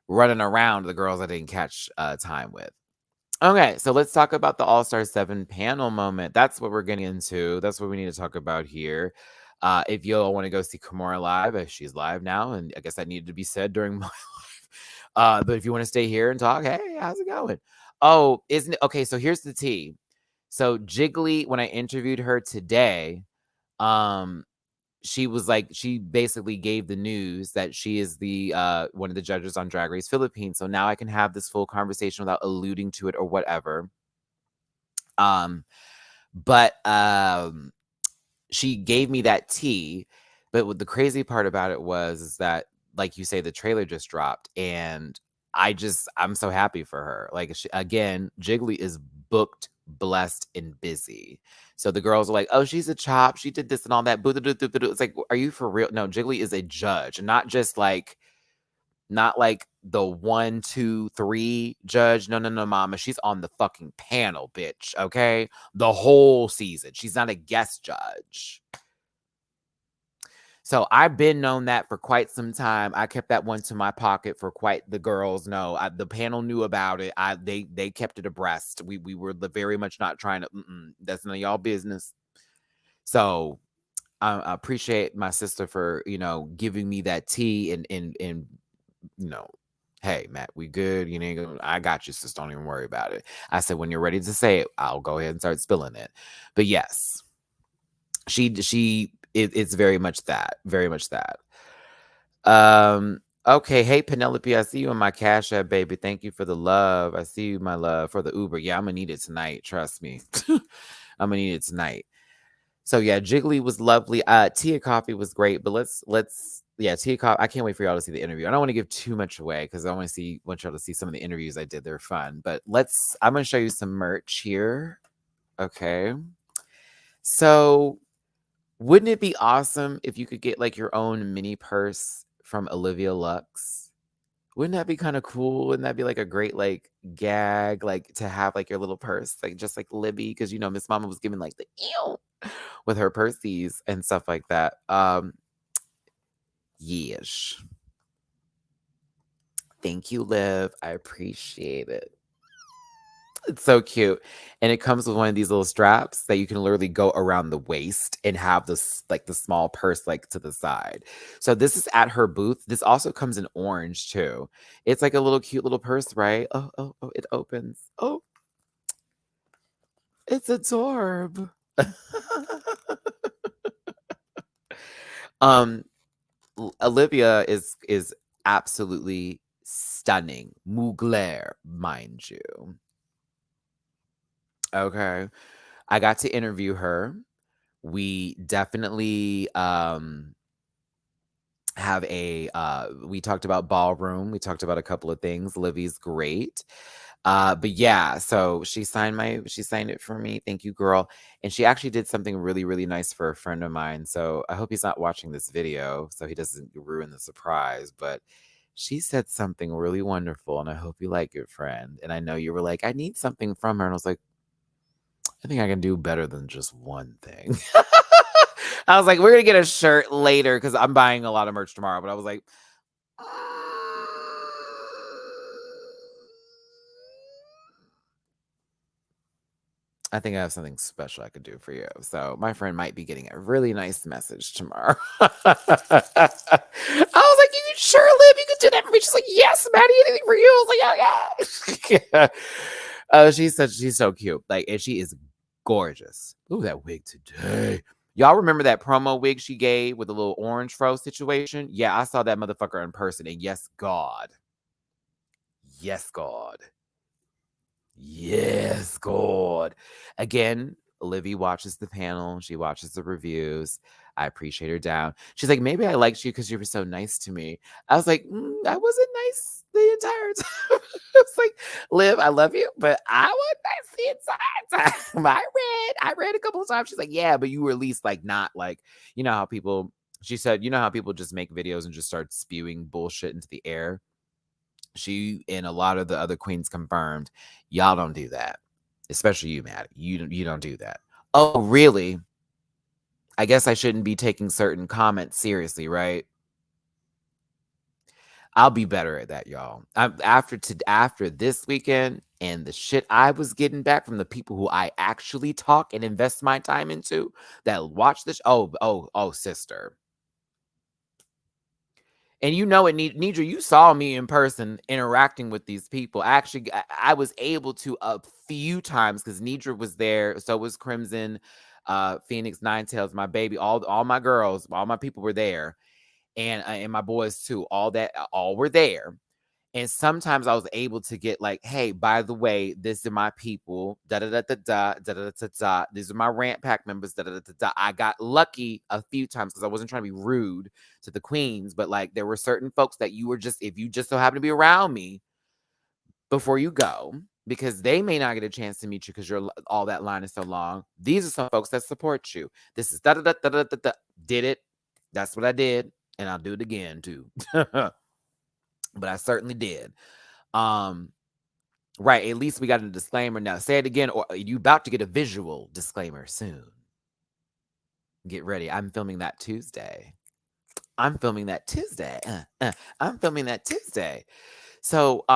running around the girls I didn't catch time with. Okay, so let's talk about the All-Star 7 panel moment. That's what we're getting into. That's what we need to talk about here. If y'all want to go see Kimura live, she's live now, and I guess that needed to be said during my life. But if you want to stay here and talk, hey, how's it going? Oh, isn't it? Okay, so here's the tea. So Jiggly, when I interviewed her today, she was like, she basically gave the news that she is the one of the judges on Drag Race Philippines. So now I can have this full conversation without alluding to it or whatever. But she gave me that tea. But what the crazy part about it was is that, like you say, the trailer just dropped, and I'm so happy for her. Like again, Jiggly is booked, blessed, and busy. So the girls are like, oh, she's a chop. She did this and all that. It's like, are you for real? No, Jiggly is a judge, not just like, not like the 1, 2, 3 judge. No, mama. She's on the fucking panel, bitch. Okay. The whole season. She's not a guest judge. So I've been known that for quite some time. I kept that one to my pocket for the girls know. The panel knew about it. They kept it abreast. We were very much not trying to. That's none of y'all business. So I appreciate my sister for giving me that tea and hey Matt, we good. I got you, sis. Don't even worry about it. I said when you're ready to say it, I'll go ahead and start spilling it. But yes, it's very much that. Very much that. Okay. Hey, Penelope, I see you on my Cash App, baby. Thank you for the love. I see you, my love, for the Uber. Yeah, I'm gonna need it tonight. Trust me. I'm gonna need it tonight. So yeah, Jiggly was lovely. Tia Coffee was great, but Tia Coffee. I can't wait for y'all to see the interview. I don't want to give too much away because I want y'all to see some of the interviews I did. They're fun. But I'm gonna show you some merch here. Okay. So wouldn't it be awesome if you could get like your own mini purse from Olivia Lux? Wouldn't that be kind of cool? Wouldn't that be like a great like gag, like to have like your little purse, like just like Libby, because Miss Mama was giving like the ew with her purses and stuff like that. Yes. Thank you, Liv. I appreciate it. It's so cute. And it comes with one of these little straps that you can literally go around the waist and have this like the small purse like to the side. So this is at her booth. This also comes in orange too. It's like a little cute little purse, right? Oh, it opens. Oh, it's adorable. Olivia is absolutely stunning. Mugler, mind you. Okay. I got to interview her. We definitely have we talked about ballroom. We talked about a couple of things. Livy's great. But yeah, so she signed it for me. Thank you, girl. And she actually did something really, really nice for a friend of mine. So I hope he's not watching this video so he doesn't ruin the surprise. But she said something really wonderful, and I hope you like it, friend. And I know you were like, I need something from her. And I was like, I think I can do better than just one thing. I was like, we're going to get a shirt later because I'm buying a lot of merch tomorrow. But I was like, I think I have something special I could do for you. So my friend might be getting a really nice message tomorrow. I was like, you sure, Liv? You could do that for me? She's like, yes, Matty, anything for you? I was like, yeah. She's so cute. Like, and she is gorgeous. Ooh, that wig today. Y'all remember that promo wig she gave with the little orange fro situation? Yeah, I saw that motherfucker in person, and yes, God. Yes, God. Yes, God. Again, Olivia watches the panel. She watches the reviews. I appreciate her down. She's like, maybe I liked you because you were so nice to me. I was like, I wasn't nice the entire time. I was like, Liv, I love you, but I was nice the entire time. I read a couple of times. She's like, yeah, but you were at least like not like, you know how people, she said, you know how people just make videos and just start spewing bullshit into the air? She and a lot of the other queens confirmed, y'all don't do that. Especially you, Matt. You don't do that. Oh, really? I guess I shouldn't be taking certain comments seriously, right? I'll be better at that, y'all. After this weekend and the shit I was getting back from the people who I actually talk and invest my time into that watch this. Oh, sister. And you know it, Nidra, you saw me in person interacting with these people. Actually, I was able to a few times because Nidra was there. So was Crimson, Phoenix, Nine Tails, my baby, all my girls, all my people were there. And my boys too. All were there. And sometimes I was able to get like, hey, by the way, this are my people, da da da da da da da da da. These are my rant pack members, da da da da da. I got lucky a few times because I wasn't trying to be rude to the queens, but like there were certain folks that you were just, if you just so happen to be around me before you go, because they may not get a chance to meet you because you're all that line is so long. These are some folks that support you. This is da da da da da da da. Did it? That's what I did, and I'll do it again too. But I certainly did. Right, at least we got a disclaimer now. Say it again, or you about to get a visual disclaimer soon. Get ready. I'm filming that Tuesday. I'm filming that Tuesday. I'm filming that Tuesday. So,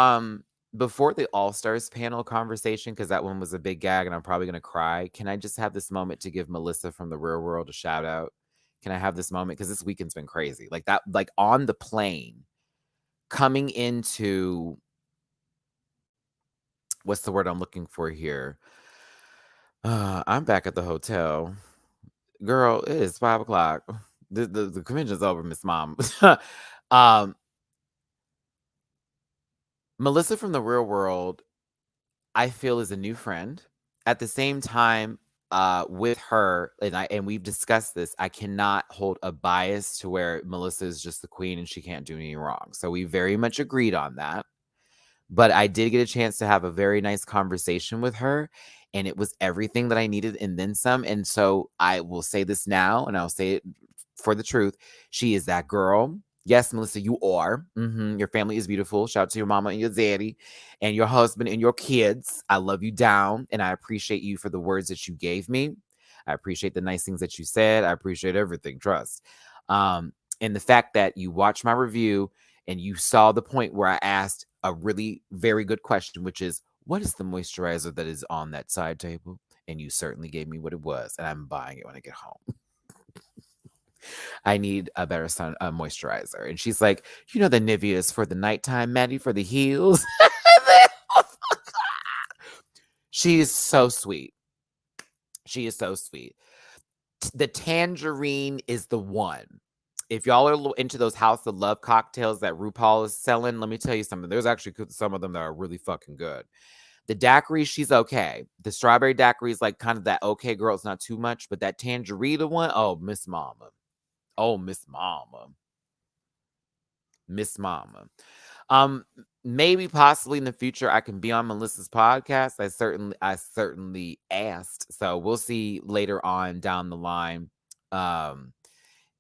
before the All Stars panel conversation, because that one was a big gag and I'm probably gonna cry. Can I just have this moment to give Melissa from the Real World a shout out? Can I have this moment? Because this weekend's been crazy. Like that, like on the plane, coming into what's the word I'm looking for here? I'm back at the hotel. Girl, it is 5:00. The convention's over, Miss Mom. um, Melissa from the Real World, I feel is a new friend. At the same time, with her, and we've discussed this, I cannot hold a bias to where Melissa is just the queen and she can't do anything wrong. So we very much agreed on that. But I did get a chance to have a very nice conversation with her, and it was everything that I needed and then some. And so I will say this now, and I'll say it for the truth. She is that girl. Yes, Melissa, you are. Your family is beautiful. Shout out to your mama and your daddy and your husband and your kids. I love you down, and I appreciate you for the words that you gave me. I appreciate the nice things that you said. I appreciate everything. Trust. And the fact that you watched my review and you saw the point where I asked a really very good question, which is, what is the moisturizer that is on that side table? And you certainly gave me what it was, and I'm buying it when I get home. I need a better moisturizer. And she's like, you know, the Nivea is for the nighttime, Maddie, for the heels. She is so sweet. She is so sweet. The tangerine is the one. If y'all are into those House of Love cocktails that RuPaul is selling, let me tell you something. There's actually some of them that are really fucking good. The daiquiri, she's okay. The strawberry daiquiri is like kind of that okay girl. It's not too much, but that tangerine one, oh, Miss Mama. Oh, Miss Mama. Miss Mama. Maybe possibly in the future I can be on Melissa's podcast. I certainly asked. So we'll see later on down the line.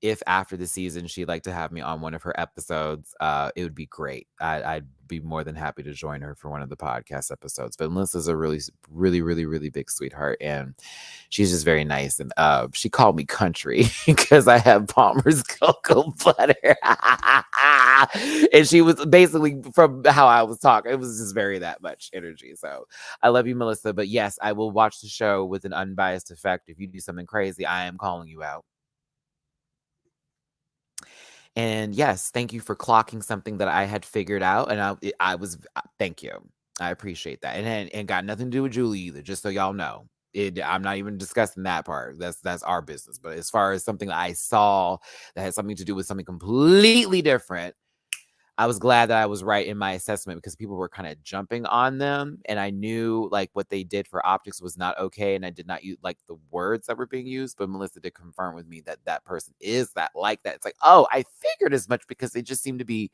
If after the season she'd like to have me on one of her episodes, it would be great. I'd be more than happy to join her for one of the podcast episodes. But Melissa's a really, really, really, really big sweetheart, and she's just very nice. And she called me country because I have Palmer's cocoa butter, and she was basically from how I was talking. It was just very that much energy. So I love you, Melissa. But yes, I will watch the show with an unbiased effect. If you do something crazy, I am calling you out. And yes, thank you for clocking something that I had figured out. And I was, thank you. I appreciate that. And got nothing to do with Julie either, just so y'all know. I'm not even discussing that part. That's our business. But as far as something that I saw that had something to do with something completely different, I was glad that I was right in my assessment because people were kind of jumping on them, and I knew like what they did for optics was not okay, and I did not use like the words that were being used. But Melissa did confirm with me that that person is that like that. It's like, oh, I figured as much because they just seem to be,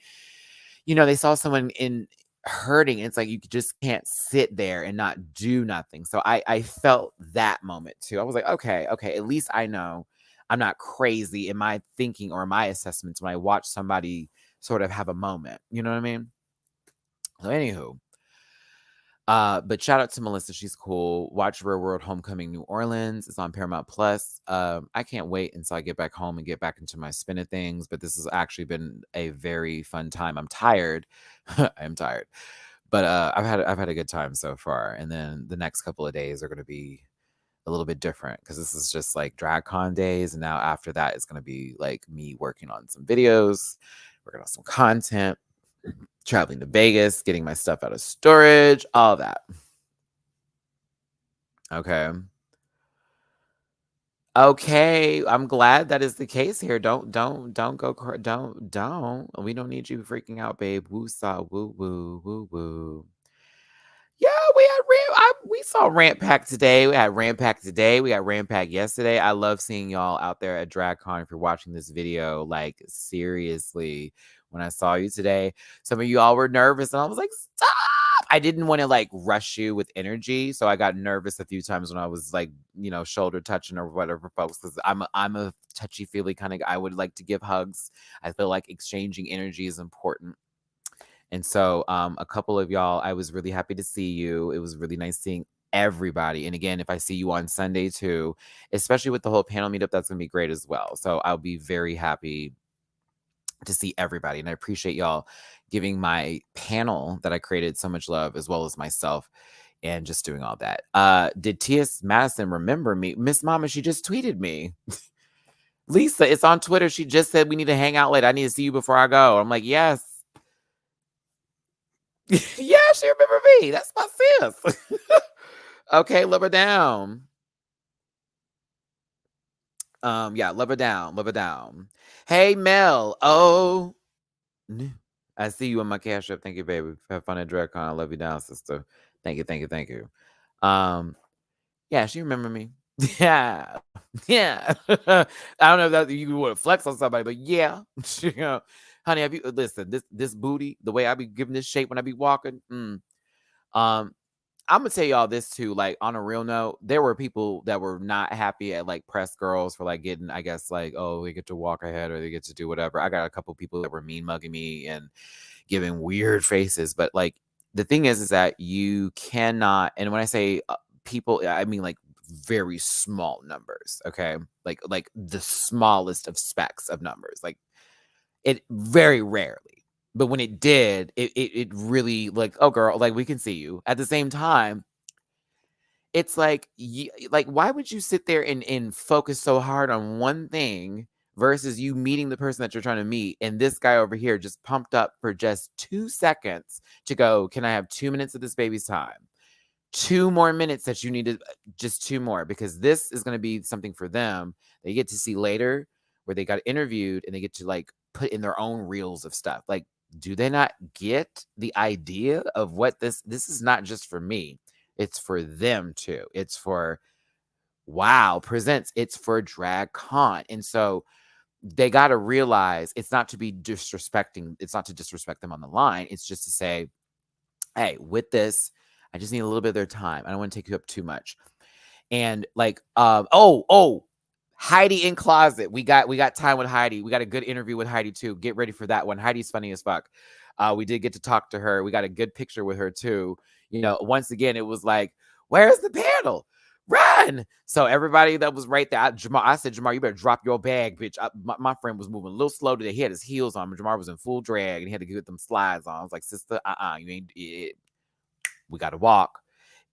they saw someone in hurting. And it's like you just can't sit there and not do nothing. So I felt that moment too. I was like, okay, at least I know I'm not crazy in my thinking or my assessments when I watch somebody sort of have a moment. You know what I mean? So anywho, but shout out to Melissa. She's cool. Watch Real World Homecoming New Orleans. It's on Paramount Plus. I can't wait until I get back home and get back into my spin of things. But this has actually been a very fun time. I'm tired. I'm tired. But I've had a good time so far. And then the next couple of days are gonna be a little bit different because this is just like DragCon days. And now after that, it's gonna be like me working on some videos, working on some content, traveling to Vegas, getting my stuff out of storage, all that. Okay. Okay, I'm glad that is the case here. Don't go don't. We don't need you freaking out, babe. Woo saw woo woo woo woo. Yeah, we saw Rant Pack today. We had Rant Pack today. We got Rant Pack yesterday. I love seeing y'all out there at DragCon. If you're watching this video, like seriously, when I saw you today, some of you all were nervous, and I was like, stop. I didn't want to like rush you with energy, so I got nervous a few times when I was like, shoulder touching or whatever, folks. Because I'm a touchy feely kind of. I would like to give hugs. I feel like exchanging energy is important. And so a couple of y'all, I was really happy to see you. It was really nice seeing everybody. And again, if I see you on Sunday too, especially with the whole panel meetup, that's going to be great as well. So I'll be very happy to see everybody. And I appreciate y'all giving my panel that I created so much love, as well as myself, and just doing all that. Did T.S. Madison remember me? Miss Mama, she just tweeted me. Lisa, it's on Twitter. She just said we need to hang out later. I need to see you before I go. I'm like, yes. Yeah, she remember me. That's my sis. Okay, love her down. Yeah, love her down. Hey, Mel. Oh, I see you on my cash app. Thank you, baby. Have fun at DragCon. I love you down, sister. Thank you. Yeah, she remember me. Yeah, yeah. I don't know if that you would flex on somebody, but yeah, honey, have you listen? This booty, the way I be giving this shape when I be walking. Um, I'm gonna tell y'all this too. Like on a real note, there were people that were not happy at like press girls for like getting, I guess, like, oh, they get to walk ahead or they get to do whatever. I got a couple people that were mean mugging me and giving weird faces. But like the thing is that you cannot. And when I say people, I mean like very small numbers. Okay, like the smallest of specks of numbers. Like it very rarely. But when it did, it really like, oh girl, like we can see you. At the same time, it's like like why would you sit there and focus so hard on one thing versus you meeting the person that you're trying to meet, and this guy over here just pumped up for just 2 seconds to go, can I have 2 minutes of this baby's time? 2 more minutes that you need to, just 2 more, because this is going to be something for them they get to see later, where they got interviewed and they get to like put in their own reels of stuff. Like, do they not get the idea of what this is not just for me, it's for them too. It's for Wow Presents, it's for DragCon. And so they got to realize it's not to be disrespecting, it's not to disrespect them on the line, it's just to say, hey, with this, I just need a little bit of their time. I don't want to take you up too much. And like, Heidi in closet. We got time with Heidi. We got a good interview with Heidi too. Get ready for that one. Heidi's funny as fuck. We did get to talk to her. We got a good picture with her too. Once again, it was like, where's the panel? Run! So everybody that was right there, I said, Jamar, you better drop your bag, bitch. My friend was moving a little slow today. He had his heels on. Jamar was in full drag and he had to get them slides on. I was like, sister, you ain't. We got to walk.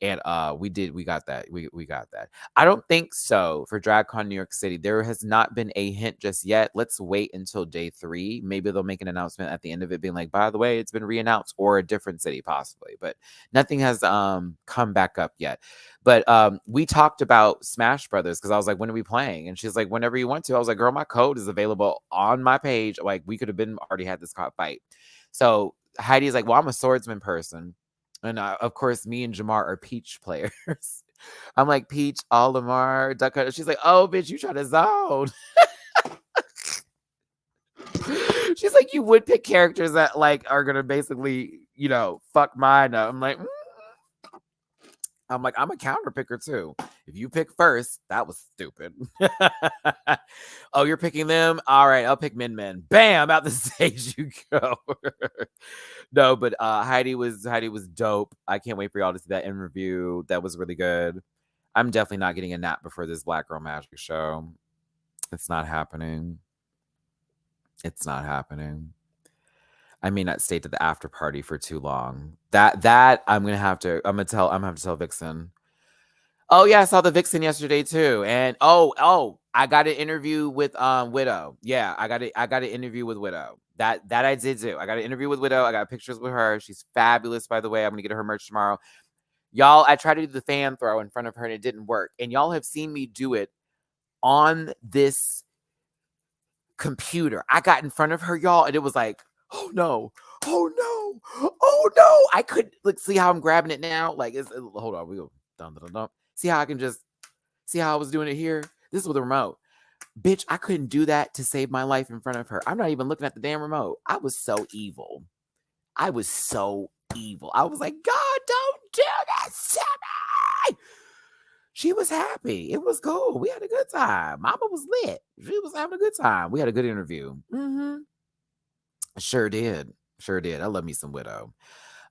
And we got that. We got that. I don't think so for DragCon New York City. There has not been a hint just yet. Let's wait until day 3. Maybe they'll make an announcement at the end of it being like, by the way, it's been re-announced, or a different city possibly. But nothing has come back up yet. But we talked about Smash Brothers because I was like, when are we playing? And she's like, whenever you want to. I was like, girl, my code is available on my page. Like, we could have been already had this fight. So Heidi's like, well, I'm a swordsman person. And of course, me and Jamar are Peach players. I'm like, Peach, Olimar, Duck Hunter. She's like, oh, bitch, you try to zone. She's like, you would pick characters that like are gonna basically, fuck mine up. I'm like, I'm a counter picker too. If you pick first, that was stupid. Oh, you're picking them? All right, I'll pick Min. Bam, out the stage you go. No, but Heidi was dope. I can't wait for y'all to see that interview. That was really good. I'm definitely not getting a nap before this Black Girl Magic show. It's not happening. It's not happening. I may not stay to the after party for too long. That I'm gonna have to tell Vixen. Oh yeah, I saw the Vixen yesterday too. And I got an interview with Widow. Yeah, I got an interview with Widow. That I did do. I got an interview with Widow. I got pictures with her. She's fabulous, by the way. I'm gonna get her merch tomorrow. Y'all, I tried to do the fan throw in front of her and it didn't work. And y'all have seen me do it on this computer. I got in front of her, y'all, and it was like, oh no, oh no, oh no. I could see how I'm grabbing it now. Like, hold on, we go dun, dun, dun. See how I was doing it here? This is with a remote. Bitch, I couldn't do that to save my life in front of her. I'm not even looking at the damn remote. I was so evil. I was like, God, don't do this to me. She was happy. It was cool. We had a good time. Mama was lit. She was having a good time. We had a good interview. Sure did. I love me some Widow.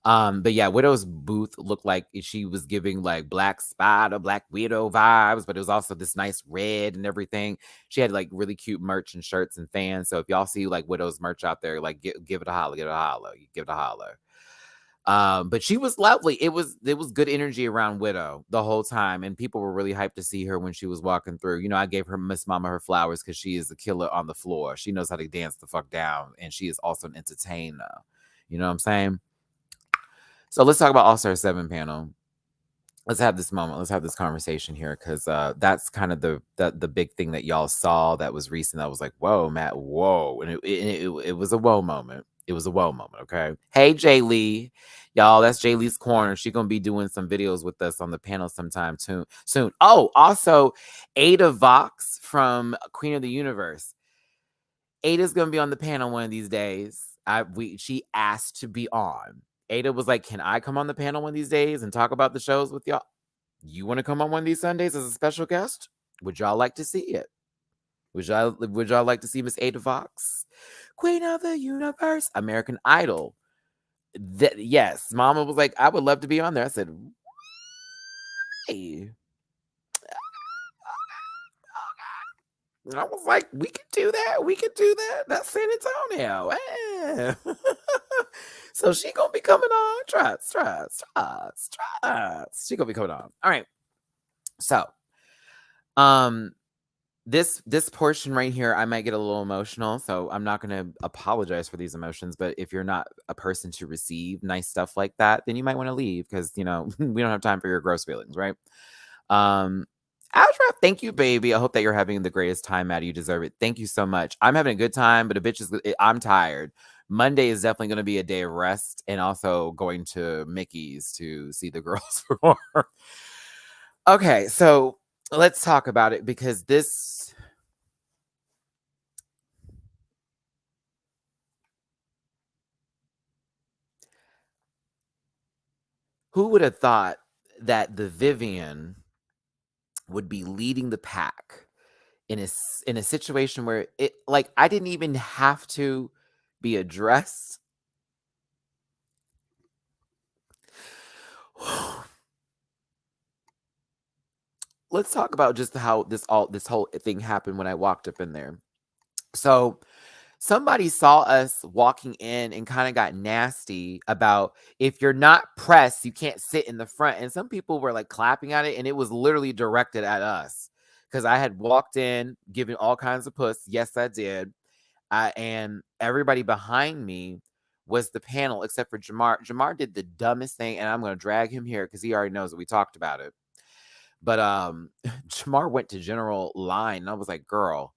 But yeah, Widow's booth looked like she was giving like Black Spider, Black Widow vibes, but it was also this nice red and everything. She had like really cute merch and shirts and fans. So if y'all see like Widow's merch out there, like give it a holler, give it a holler. But she was lovely. It was good energy around Widow the whole time, and people were really hyped to see her when she was walking through. I gave her Miss Mama her flowers because she is a killer on the floor. She knows how to dance the fuck down, and she is also an entertainer. You know what I'm saying? So let's talk about All-Star 7 panel. Let's have this moment. Let's have this conversation here because that's kind of the big thing that y'all saw that was recent. I was like, whoa, Matt, whoa. And it was a whoa moment. It was a whoa moment, okay? Hey, Jay Lee. Y'all, that's Jay Lee's Corner. She's going to be doing some videos with us on the panel sometime soon. Oh, also, Ada Vox from Queen of the Universe. Ada's going to be on the panel one of these days. She asked to be on. Ada was like, can I come on the panel one of these days and talk about the shows with y'all? You want to come on one of these Sundays as a special guest? Would y'all like to see it? Would y'all like to see Miss Ada Vox? Queen of the Universe, American Idol. Yes, Mama was like, I would love to be on there. I said, hey. I was like, we could do that. That's San Antonio. Eh. So she gonna be coming on. Trust. She gonna be coming on. All right. So, this portion right here, I might get a little emotional. So I'm not gonna apologize for these emotions. But if you're not a person to receive nice stuff like that, then you might want to leave because we don't have time for your gross feelings, right? Altra, thank you, baby. I hope that you're having the greatest time, Maddie. You deserve it. Thank you so much. I'm having a good time, but I'm tired. Monday is definitely going to be a day of rest and also going to Mickey's to see the girls perform. Okay, so let's talk about it because this... Who would have thought that the Vivian would be leading the pack in a situation where it, like, I didn't even have to be addressed? Let's talk about just how this whole thing happened when I walked up in there. So somebody saw us walking in and kind of got nasty about if you're not pressed, you can't sit in the front. And some people were like clapping at it, and it was literally directed at us because I had walked in, giving all kinds of puss. Yes, I did. And everybody behind me was the panel except for Jamar. Jamar did the dumbest thing, and I'm going to drag him here because he already knows that we talked about it. But Jamar went to general line, and I was like, girl,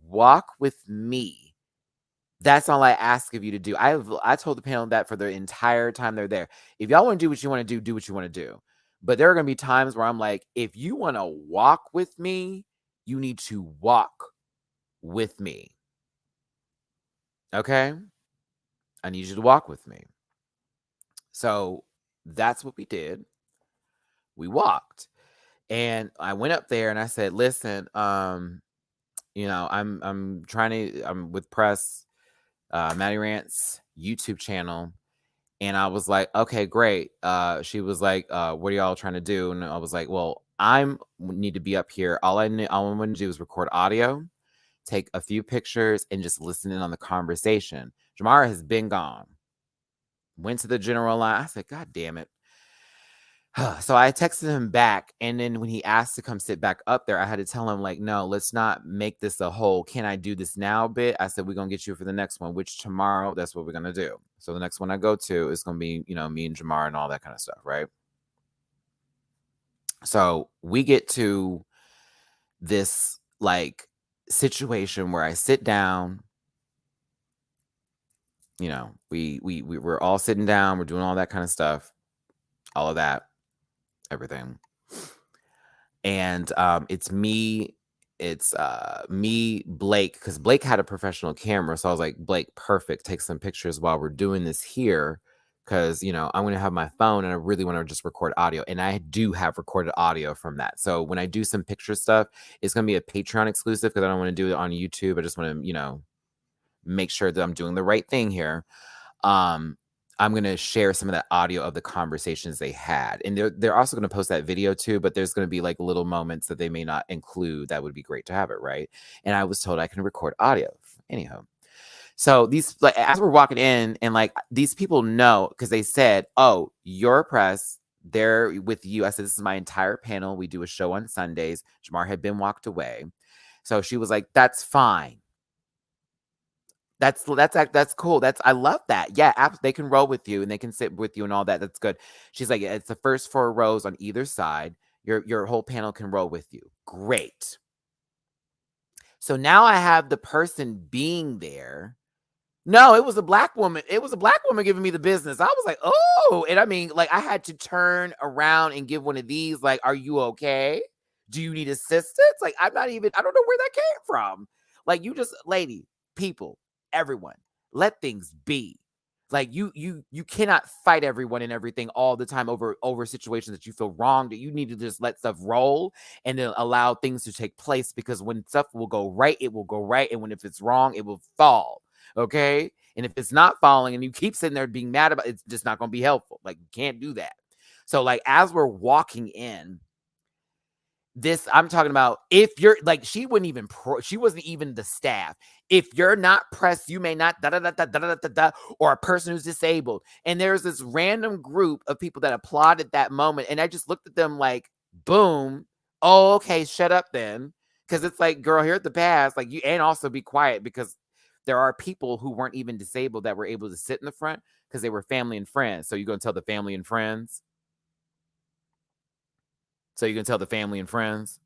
walk with me. That's all I ask of you to do. I told the panel that for the entire time they're there. If y'all want to do what you want to do what you want to do. But there are going to be times where I'm like, if you want to walk with me, you need to walk with me. Okay? I need you to walk with me. So that's what we did. We walked. And I went up there and I said, listen, you know, I'm with press, MattyRants YouTube channel. And I was like, okay, great. She was like, what are y'all trying to do? And I was like, well, need to be up here. All I'm going to do is record audio, take a few pictures, and just listen in on the conversation. Jamara has been gone. Went to the general line. I said, God damn it. So I texted him back, and then when he asked to come sit back up there, I had to tell him, like, no, let's not make this a whole can I do this now bit. I said, we're going to get you for the next one, which tomorrow, that's what we're going to do. So the next one I go to is going to be, you know, me and Jamar and all that kind of stuff, right? So we get to this, like, situation where I sit down, you know, we're all sitting down, we're doing all that kind of stuff, all of that, everything. And it's me, Blake, because Blake had a professional camera. So I was like, Blake, perfect. Take some pictures while we're doing this here. Because, you know, I'm going to have my phone and I really want to just record audio. And I do have recorded audio from that. So when I do some picture stuff, it's going to be a Patreon exclusive because I don't want to do it on YouTube. I just want to, you know, make sure that I'm doing the right thing here. I'm going to share some of that audio of the conversations they had. And they're also going to post that video too, but there's going to be like little moments that they may not include. That would be great to have it, right? And I was told I can record audio. Anyhow. So these, like, as we're walking in, and like these people know, because they said, oh, your press, they're with you. I said, this is my entire panel. We do a show on Sundays. Jamar had been walked away. So she was like, that's fine. That's cool. I love that. Yeah, they can roll with you and they can sit with you and all that. That's good. She's like, it's the first 4 rows on either side. Your whole panel can roll with you. Great. So now I have the person being there. No, it was a black woman. It was a black woman giving me the business. I was like, oh, and I mean, like, I had to turn around and give one of these, like, are you okay? Do you need assistance? Like, I don't know where that came from. Like, you just, lady, people, everyone, let things be. Like, you cannot fight everyone and everything all the time over situations that you feel wronged. You need to just let stuff roll and then allow things to take place, because when stuff will go right, it will go right. And if it's wrong, it will fall. Okay. And if it's not falling and you keep sitting there being mad about it, it's just not going to be helpful. Like, you can't do that. So, like, as we're walking in, I'm talking about, if you're like, she wasn't even the staff. If you're not pressed, you may not or a person who's disabled. And there's this random group of people that applauded that moment. And I just looked at them like, boom. Oh, okay. Shut up then. Because it's like, girl, here at the pass, like, you, and also be quiet, because there are people who weren't even disabled that were able to sit in the front because they were family and friends. So you're going to tell the family and friends? So you can tell the family and friends?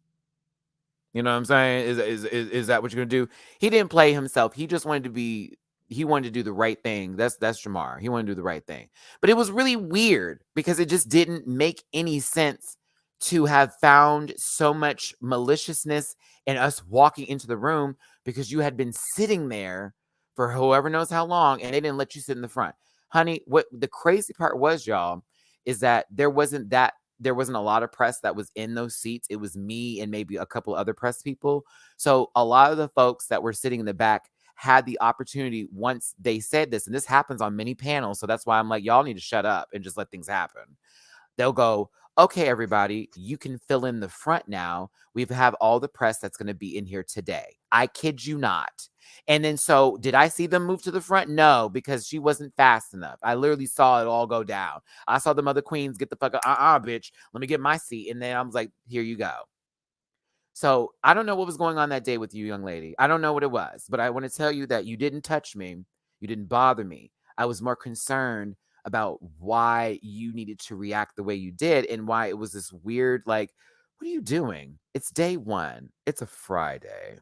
You know what I'm saying? Is that what you're going to do? He didn't play himself. He just wanted to do the right thing. That's Jamar. He wanted to do the right thing. But it was really weird because it just didn't make any sense to have found so much maliciousness in us walking into the room because you had been sitting there for whoever knows how long and they didn't let you sit in the front. Honey, what the crazy part was, y'all, is that there wasn't a lot of press that was in those seats. It was me and maybe a couple other press people. So a lot of the folks that were sitting in the back had the opportunity once they said this, and this happens on many panels. So that's why I'm like, y'all need to shut up and just let things happen. They'll go, okay, everybody, you can fill in the front now. We have all the press that's going to be in here today. I kid you not. And then so did I see them move to the front? No, because she wasn't fast enough. I literally saw it all go down. I saw the mother queens get the fuck out. Bitch. Let me get my seat. And then I was like, here you go. So I don't know what was going on that day with you, young lady. I don't know what it was, but I want to tell you that you didn't touch me. You didn't bother me. I was more concerned about why you needed to react the way you did and why it was this weird, like, what are you doing? It's day one. It's a Friday.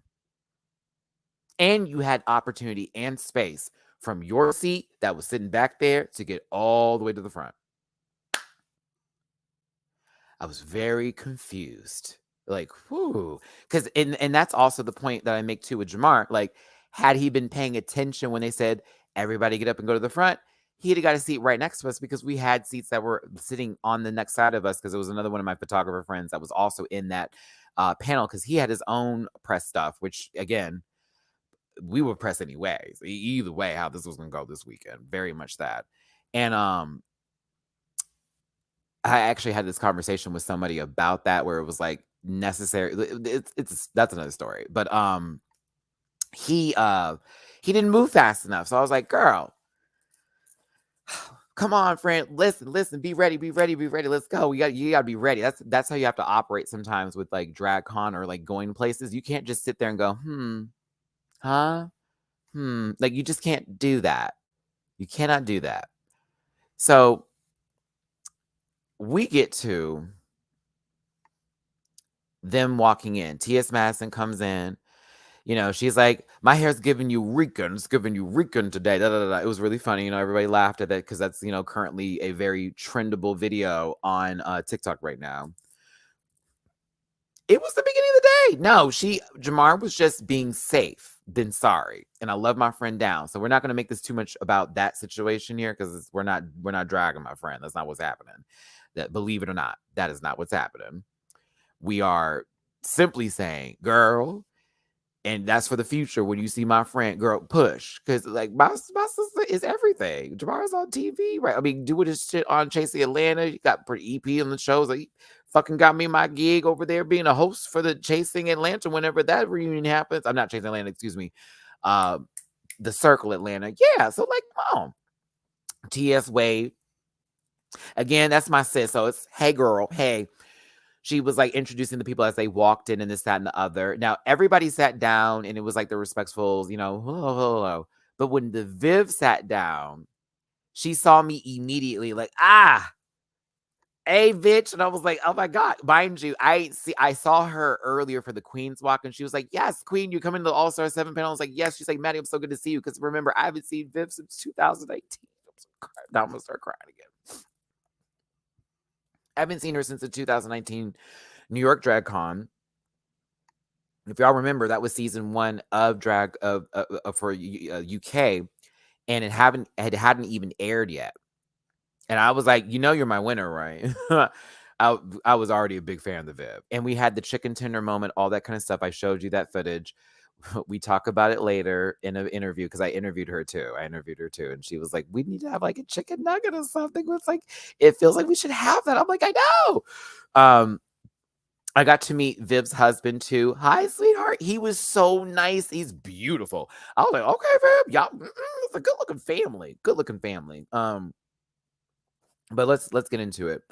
And you had opportunity and space from your seat that was sitting back there to get all the way to the front. I was very confused. Like, whoo. Because and that's also the point that I make too with Jamar. Like, had he been paying attention when they said, everybody get up and go to the front, he'd have got a seat right next to us because we had seats that were sitting on the next side of us because it was another one of my photographer friends that was also in that panel because he had his own press stuff, which again, we would press anyway. So either way, how this was going to go this weekend. Very much that. And I actually had this conversation with somebody about that where it was like necessary. It's that's another story. But he didn't move fast enough. So I was like, girl, come on, friend. Listen, be ready. Let's go. You gotta be ready. That's how you have to operate sometimes with like DragCon or like going places. You can't just sit there and go, huh? Like you just can't do that. You cannot do that. So we get to them walking in. T.S. Madison comes in. You know, she's like, my hair's giving you Rican. It's giving you Rican today. Da, da, da, da. It was really funny. You know, everybody laughed at that because that's, you know, currently a very trendable video on TikTok right now. It was the beginning of the day. No, Jamar was just being safe than sorry. And I love my friend down. So we're not going to make this too much about that situation here because we're not dragging my friend. That's not what's happening. That, believe it or not, that is not what's happening. We are simply saying, girl, and that's for the future when you see my friend, girl, push. Because, like, my sister is everything. Jamar's on TV, right? I mean, doing his shit on Chasing Atlanta. He got pretty EP on the shows. Like, he fucking got me my gig over there being a host for the Chasing Atlanta whenever that reunion happens. I'm not Chasing Atlanta, excuse me. The Circle Atlanta. Yeah, so, like, come on. T.S. Wade. Again, that's my sis. So it's, hey, girl, hey. She was like introducing the people as they walked in and this, that, and the other. Now, everybody sat down and it was like the respectful, you know, hello, hello. But when the Viv sat down, she saw me immediately like, hey, bitch. And I was like, oh my God. Mind you, I saw her earlier for the Queen's Walk and she was like, yes, Queen, you come into the All-Star 7 panel. I was like, yes. She's like, Matty, I'm so good to see you. Because remember, I haven't seen Viv since 2018. Now I'm going to start crying again. I haven't seen her since the 2019 New York DragCon. If y'all remember, that was season 1 of drag for UK, and it hadn't even aired yet. And I was like, you know, you're my winner, right? I was already a big fan of the Viv, and we had the chicken tender moment, all that kind of stuff. I showed you that footage. We talk about it later in an interview because I interviewed her too. And she was like, "We need to have like a chicken nugget or something." It's like it feels like we should have that. I'm like, I know. I got to meet Viv's husband too. Hi, sweetheart. He was so nice. He's beautiful. I was like, okay, Viv, y'all, it's a good looking family. Good looking family. But let's get into it.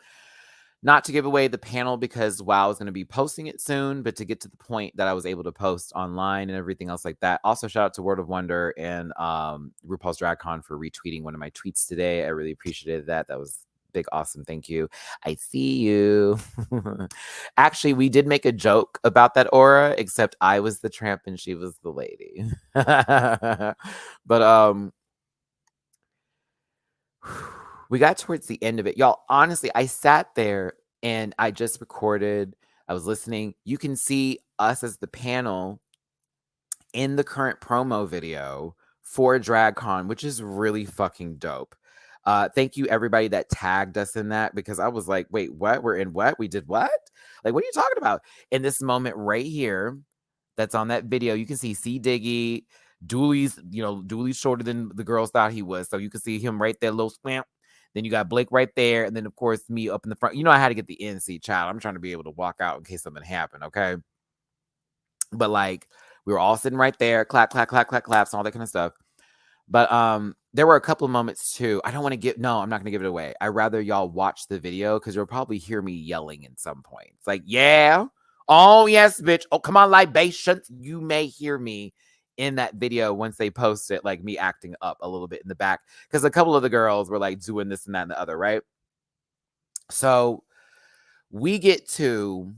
Not to give away the panel because WoW is going to be posting it soon, but to get to the point that I was able to post online and everything else like that. Also, shout out to World of Wonder and RuPaul's DragCon for retweeting one of my tweets today. I really appreciated that. That was big, awesome. Thank you. I see you. Actually, we did make a joke about that aura, except I was the tramp and she was the lady. But we got towards the end of it. Y'all, honestly, I sat there and I just recorded. I was listening. You can see us as the panel in the current promo video for DragCon, which is really fucking dope. Thank you, everybody that tagged us in that, because I was like, wait, what? We're in what? We did what? Like, what are you talking about? In this moment right here, that's on that video, you can see C. Diggy. Dooley's shorter than the girls thought he was. So you can see him right there, little spamp. Then you got Blake right there. And then, of course, me up in the front. You know, I had to get the end seat, child. I'm trying to be able to walk out in case something happened, okay? But, like, we were all sitting right there, clap, clap, clap, clap, claps, and all that kind of stuff. But there were a couple of moments, too. I'm not going to give it away. I'd rather y'all watch the video because you'll probably hear me yelling at some point. It's like, yeah. Oh, yes, bitch. Oh, come on, libations. You may hear me in that video once they post it, like me acting up a little bit in the back. Because a couple of the girls were like doing this and that and the other, right? So we get to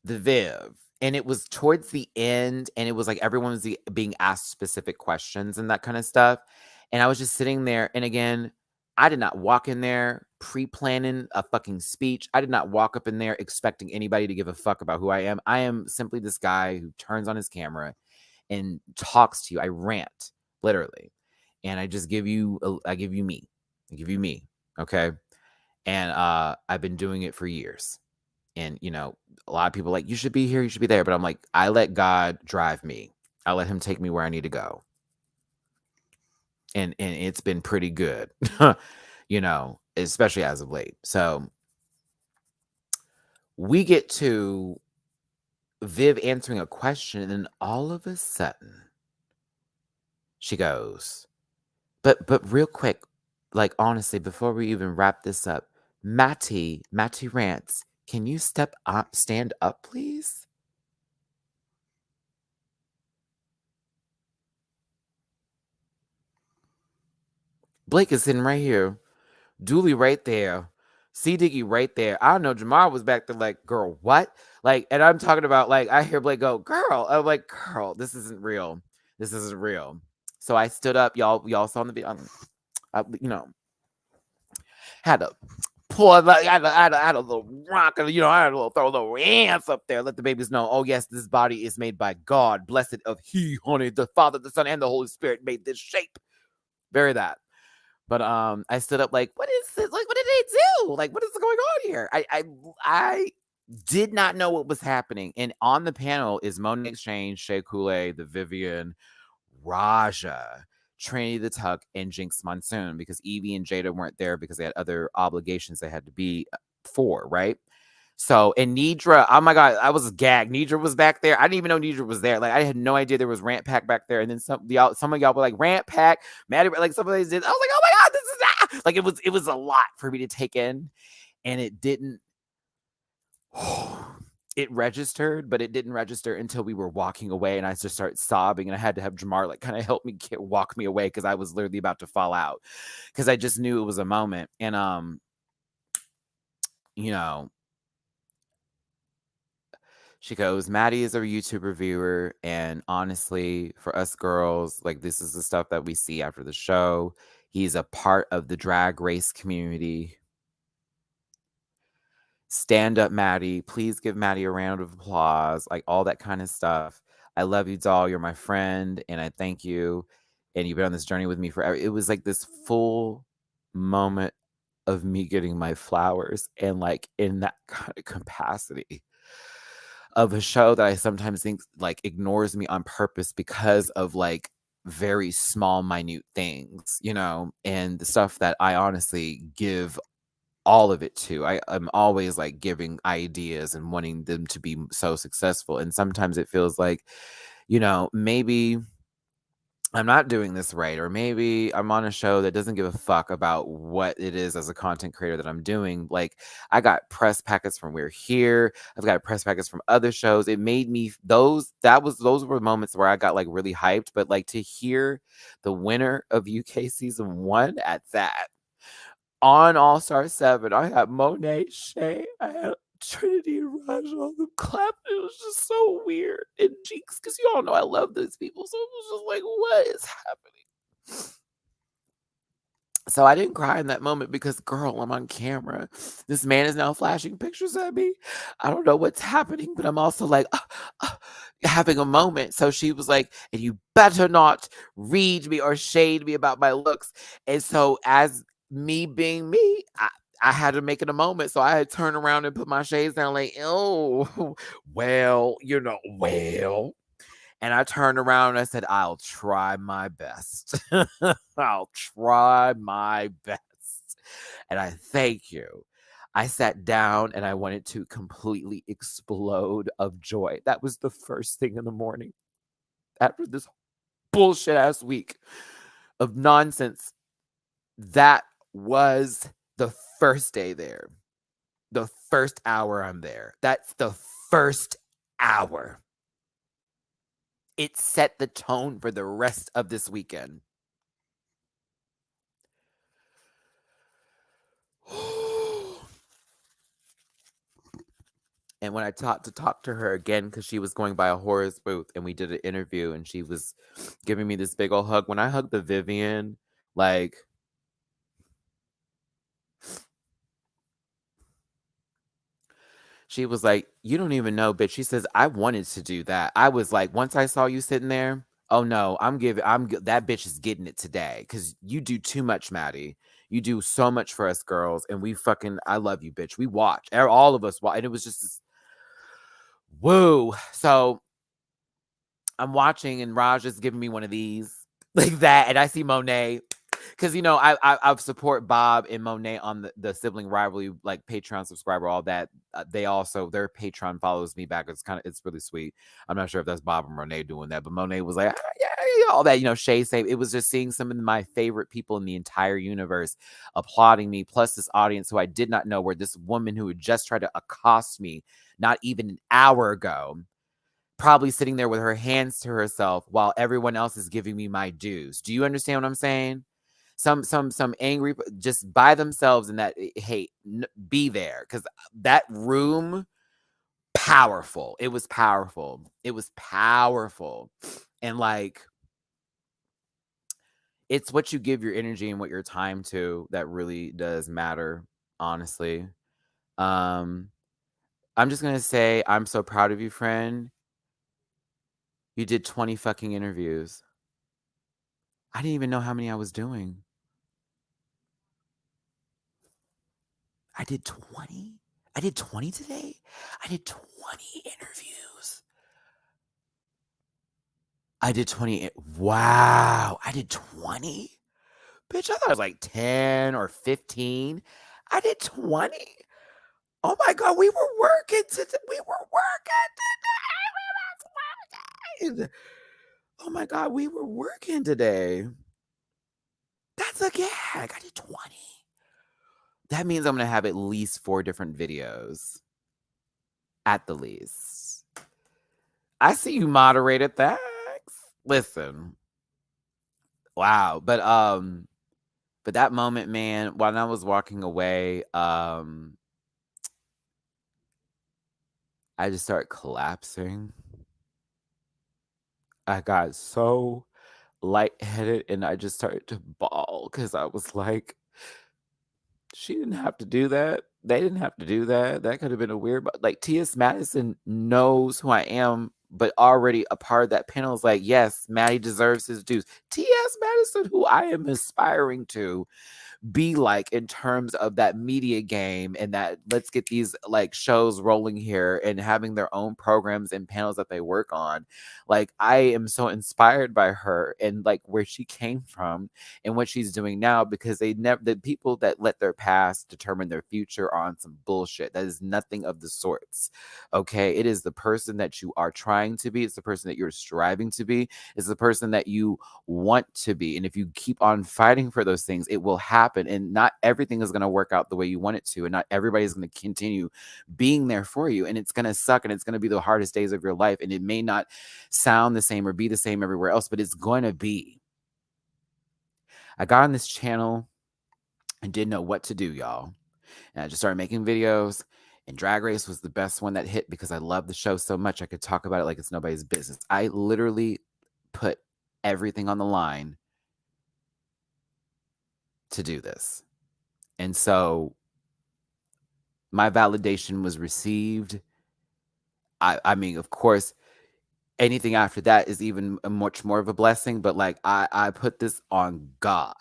the Viv, and it was towards the end, and it was like everyone was being asked specific questions and that kind of stuff. And I was just sitting there, and again, I did not walk in there pre-planning a fucking speech. I did not walk up in there expecting anybody to give a fuck about who I am. I am simply this guy who turns on his camera and talks to you. I rant, literally. And I just give you me. I give you me. Okay. And I've been doing it for years. And, you know, a lot of people are like, you should be here, you should be there. But I'm like, I let God drive me. I let him take me where I need to go. And it's been pretty good, you know, especially as of late. So we get to Viv answering a question, and then all of a sudden she goes, but real quick, like honestly, before we even wrap this up, Matty-Rants, can you stand up, please? Blake is sitting right here. Dooley right there. C Diggy right there. I don't know. Jamar was back there like, girl, what? Like, and I'm talking about, like, I hear Blake go, girl. I'm like, girl, this isn't real. This isn't real. So I stood up. Y'all saw in the video. You know, had to pull, I had a little rock, and, you know, I had to throw a little ants up there. Let the babies know, oh, yes, this body is made by God. Blessed of He, honey, the Father, the Son, and the Holy Spirit made this shape. Very that. But I stood up like, what is this? Like, what did they do? Like, what is going on here? I did not know what was happening. And on the panel is Monet Exchange, Shea Coulee, the Vivian, Raja, Trinity the Tuck, and Jinx Monsoon, because Evie and Jada weren't there because they had other obligations they had to be for, right? So, and Nidra, oh my God, I was gagged. Nidra was back there. I didn't even know Nidra was there. Like, I had no idea there was Rant Pack back there. And then some of y'all were like, Rant Pack, Matty, like some of these did. I was like, oh my God, this is like, it was a lot for me to take in. And it didn't, it registered, but it didn't register until we were walking away. And I just started sobbing. And I had to have Jamar like kind of help me walk me away because I was literally about to fall out because I just knew it was a moment. And, you know, she goes, Maddie is a YouTube reviewer, and honestly, for us girls, like, this is the stuff that we see after the show. He's a part of the drag race community. Stand up, Maddie. Please give Maddie a round of applause, like all that kind of stuff. I love you, doll. You're my friend, and I thank you. And you've been on this journey with me forever. It was like this full moment of me getting my flowers, and like in that kind of capacity of a show that I sometimes think like ignores me on purpose because of like very small, minute things, you know, and the stuff that I honestly give all of it to. I'm always like giving ideas and wanting them to be so successful. And sometimes it feels like, you know, maybe I'm not doing this right, or maybe I'm on a show that doesn't give a fuck about what it is as a content creator that I'm doing. Like, I got press packets from We're Here. I've got press packets from other shows. It made me those were moments where I got like really hyped. But like to hear the winner of UK season 1 at that on All Star 7, I had Monet, Shay, I had Trinity and Raj on the clap. It was just so weird. And Jinx, because you all know I love those people. So it was just like, what is happening? So I didn't cry in that moment because, girl, I'm on camera. This man is now flashing pictures at me. I don't know what's happening, but I'm also like having a moment. So she was like, and you better not read me or shade me about my looks. And so as me being me, I had to make it a moment. So I had to turn around and put my shades down like, oh, well, you know, well. And I turned around and I said, I'll try my best. I'll try my best. And I thank you. I sat down and I wanted to completely explode of joy. That was the first thing in the morning after this bullshit ass week of nonsense. That was the first day there. The first hour I'm there. That's the first hour. It set the tone for the rest of this weekend. And when I talked to her again, because she was going by a horror's booth and we did an interview and she was giving me this big old hug. When I hugged the Vivian, like, she was like, you don't even know, bitch. She says, I wanted to do that. I was like, once I saw you sitting there, oh no, that bitch is getting it today. Cause you do too much, Matty. You do so much for us girls. And I love you, bitch. We watch. All of us watch. And it was just this, woo. So I'm watching and Raj is giving me one of these like that. And I see Monet. Because, you know, I support Bob and Monet on the sibling rivalry, like Patreon subscriber, all that. They also, their Patreon follows me back. It's really sweet. I'm not sure if that's Bob and Monet doing that, but Monet was like, yeah, all that, you know, Shay say. It was just seeing some of my favorite people in the entire universe applauding me, plus this audience who I did not know, where this woman who had just tried to accost me not even an hour ago, probably sitting there with her hands to herself while everyone else is giving me my dues. Do you understand what I'm saying? Some angry just by themselves in that, hey, be there, because that room, powerful. It was powerful. It was powerful. And like, it's what you give your energy and what your time to that really does matter, honestly. I'm just gonna say I'm so proud of you, friend. You did 20 fucking interviews. I didn't even know how many I was doing. I did 20. I did 20 today. I did 20 interviews. I did 20. Wow. I did 20? Bitch, I thought it was like 10 or 15. I did 20. Oh my God, we were working today. We were working today. Oh my God, we were working today. That's a gag. I did 20. That means I'm going to have at least 4 different videos. At the least. I see you moderated. Thanks. Listen. Wow. But that moment, man, when I was walking away, I just started collapsing. I got so lightheaded and I just started to bawl because I was like, she didn't have to do that. They didn't have to do that. That could have been a weird, but like T.S. Madison knows who I am, but already a part of that panel is like, yes, Matty deserves his dues. T.S. Madison, who I am aspiring to be like in terms of that media game and that let's get these like shows rolling here and having their own programs and panels that they work on. Like, I am so inspired by her and like where she came from and what she's doing now, because the people that let their past determine their future are on some bullshit. That is nothing of the sorts. Okay. It is the person that you are trying to be. It's the person that you're striving to be. It's the person that you want to be. And if you keep on fighting for those things, it will happen. And not everything is going to work out the way you want it to. And not everybody's going to continue being there for you. And it's going to suck. And it's going to be the hardest days of your life. And it may not sound the same or be the same everywhere else, but it's going to be. I got on this channel and didn't know what to do, y'all. And I just started making videos. And Drag Race was the best one that hit because I love the show so much. I could talk about it like it's nobody's business. I literally put everything on the line to do this. And so my validation was received. I mean, of course, anything after that is even much more of a blessing. But like, I put this on God.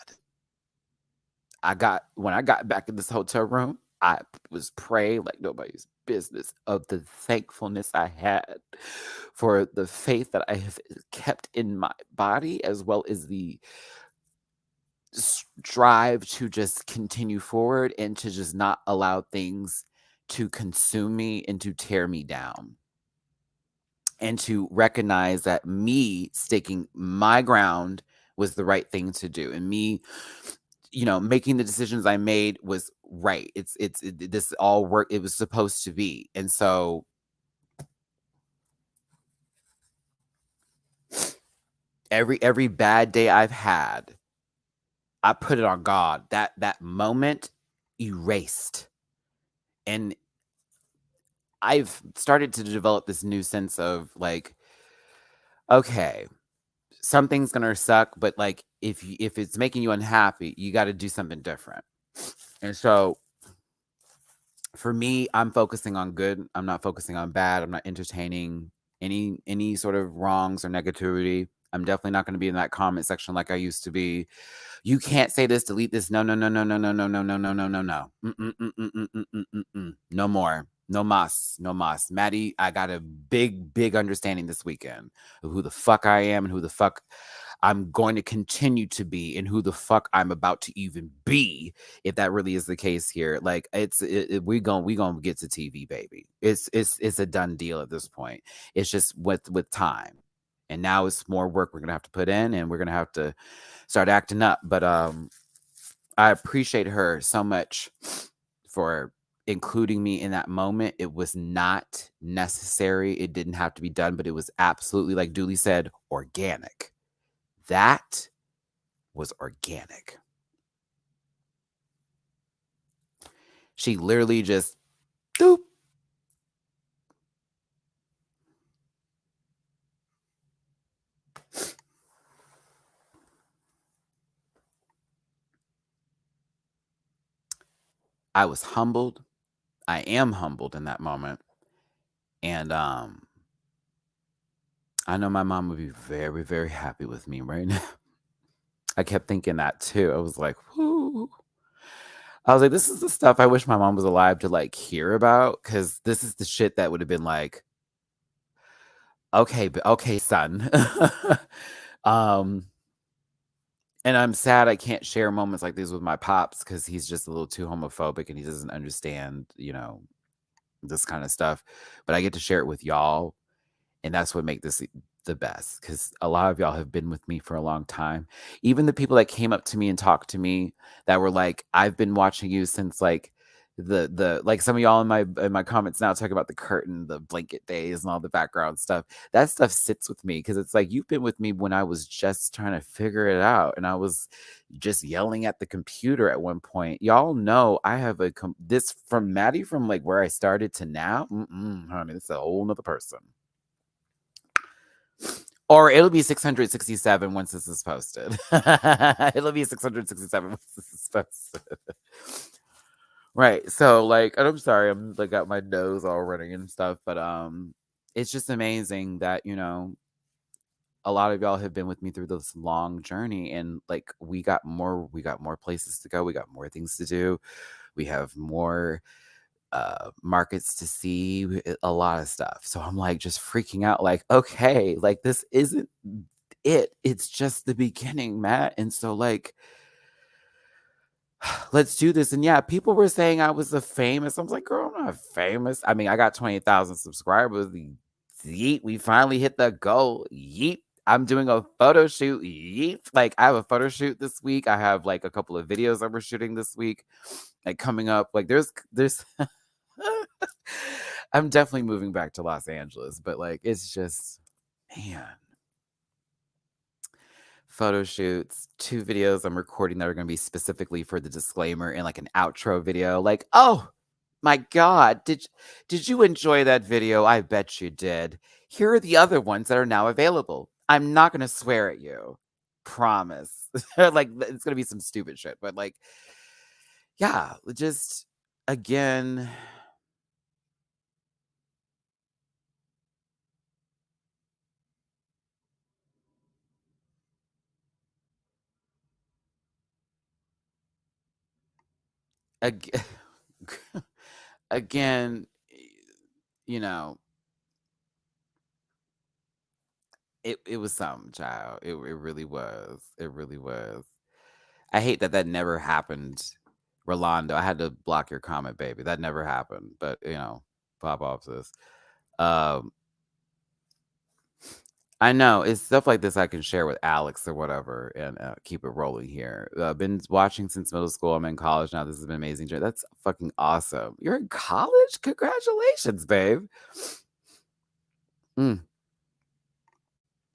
When I got back in this hotel room, I was praying like nobody's business of the thankfulness I had for the faith that I have kept in my body, as well as the strive to just continue forward and to just not allow things to consume me and to tear me down. And to recognize that me sticking my ground was the right thing to do. And me, making the decisions I made was right. This all work. It was supposed to be. And so every bad day I've had, I put it on God. That moment erased. And I've started to develop this new sense of like, okay, something's gonna suck, but like if it's making you unhappy, you got to do something different. And so for me, I'm focusing on good. I'm not focusing on bad. I'm not entertaining any sort of wrongs or negativity. I'm definitely not going to be in that comment section like I used to be. You can't say this, delete this. No, no, no, no, no, no, no, no, no, no, no, no, no. No more. No mas. No mas. Matty, I got a big understanding this weekend of who the fuck I am and who the fuck I'm going to continue to be and who the fuck I'm about to even be, if that really is the case here. Like we gonna get to TV, baby. It's a done deal at this point. It's just with time. And now it's more work we're gonna have to put in, and we're gonna have to start acting up. But I appreciate her so much for including me in that moment. It was not necessary. It didn't have to be done, but it was absolutely, like Dooley said, organic. That was organic. She literally just doop. I was humbled. I am humbled in that moment. And I know my mom would be very, very happy with me right now. I kept thinking that too. I was like, whoo. I was like, this is the stuff I wish my mom was alive to like hear about, because this is the shit that would have been like, okay, but okay, son. um, and I'm sad I can't share moments like these with my pops because he's just a little too homophobic and he doesn't understand, this kind of stuff. But I get to share it with y'all, and that's what makes this the best, because a lot of y'all have been with me for a long time. Even the people that came up to me and talked to me that were like, I've been watching you since like the like some of y'all in my comments now talking about the curtain, the blanket days, and all the background stuff. That stuff sits with me because it's like, you've been with me when I was just trying to figure it out, and I was just yelling at the computer at one point. Y'all know I have this from Matty, from like where I started to now. Honey, it's a whole nother person. Or it'll be 667 once this is posted. It'll be 667 once this is posted. Right. So like, and I'm sorry, I'm like got my nose all running and stuff, but it's just amazing that, a lot of y'all have been with me through this long journey, and like we got more places to go, we got more things to do, we have more markets to see, a lot of stuff. So I'm like just freaking out, like, okay, like this isn't it's just the beginning, Matt. And so like, let's do this. And yeah, people were saying I was famous. I was like, girl, I'm not famous. I mean, I got 20,000 subscribers. Yeet, we finally hit the goal. Yeet. I'm doing a photo shoot. Yeet. Like, I have a photo shoot this week. I have like a couple of videos that we're shooting this week, like coming up. Like, there's I'm definitely moving back to Los Angeles, but like, it's just, man, photo shoots, 2 videos I'm recording that are going to be specifically for the disclaimer, and like an outro video. Like, oh my God, did you enjoy that video? I bet you did. Here are the other ones that are now available. I'm not going to swear at you. Promise. Like, it's going to be some stupid shit, but like, yeah, just again, again, again, you know, it was something, child. It really was. It really was. I hate that never happened. Rolando, I had to block your comment, baby. That never happened. But pop off this. Um, I know it's stuff like this I can share with Alex or whatever and keep it rolling here. Been watching since middle school. I'm in college now. This has been amazing. That's fucking awesome. You're in college? Congratulations, babe. Mm.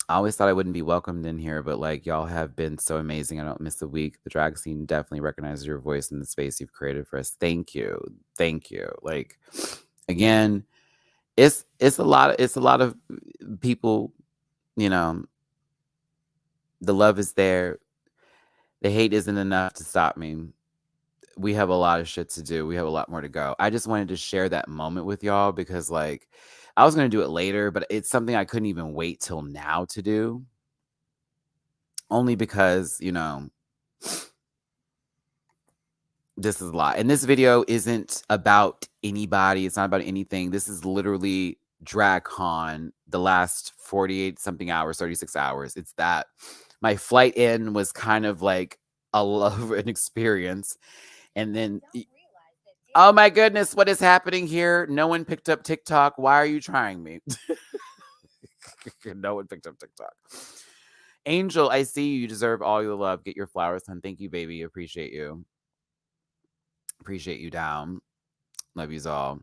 I always thought I wouldn't be welcomed in here, but like y'all have been so amazing. I don't miss a week. The drag scene definitely recognizes your voice in the space you've created for us. Thank you. Thank you. Like again, it's a lot of people, you know, the love is there. The hate isn't enough to stop me. We have a lot of shit to do. We have a lot more to go. I just wanted to share that moment with y'all because like I was going to do it later, but it's something I couldn't even wait till now to do. Only because, this is a lot. And this video isn't about anybody. It's not about anything. This is literally DragCon, the last 48 something hours, 36 hours. It's that. My flight in was kind of like a love and experience. And then, oh my goodness, what is happening here? No one picked up TikTok. Why are you trying me? No one picked up TikTok. Angel, I see you. You deserve all your love. Get your flowers, son. Thank you, baby. Appreciate you. Appreciate you down. Love yous all.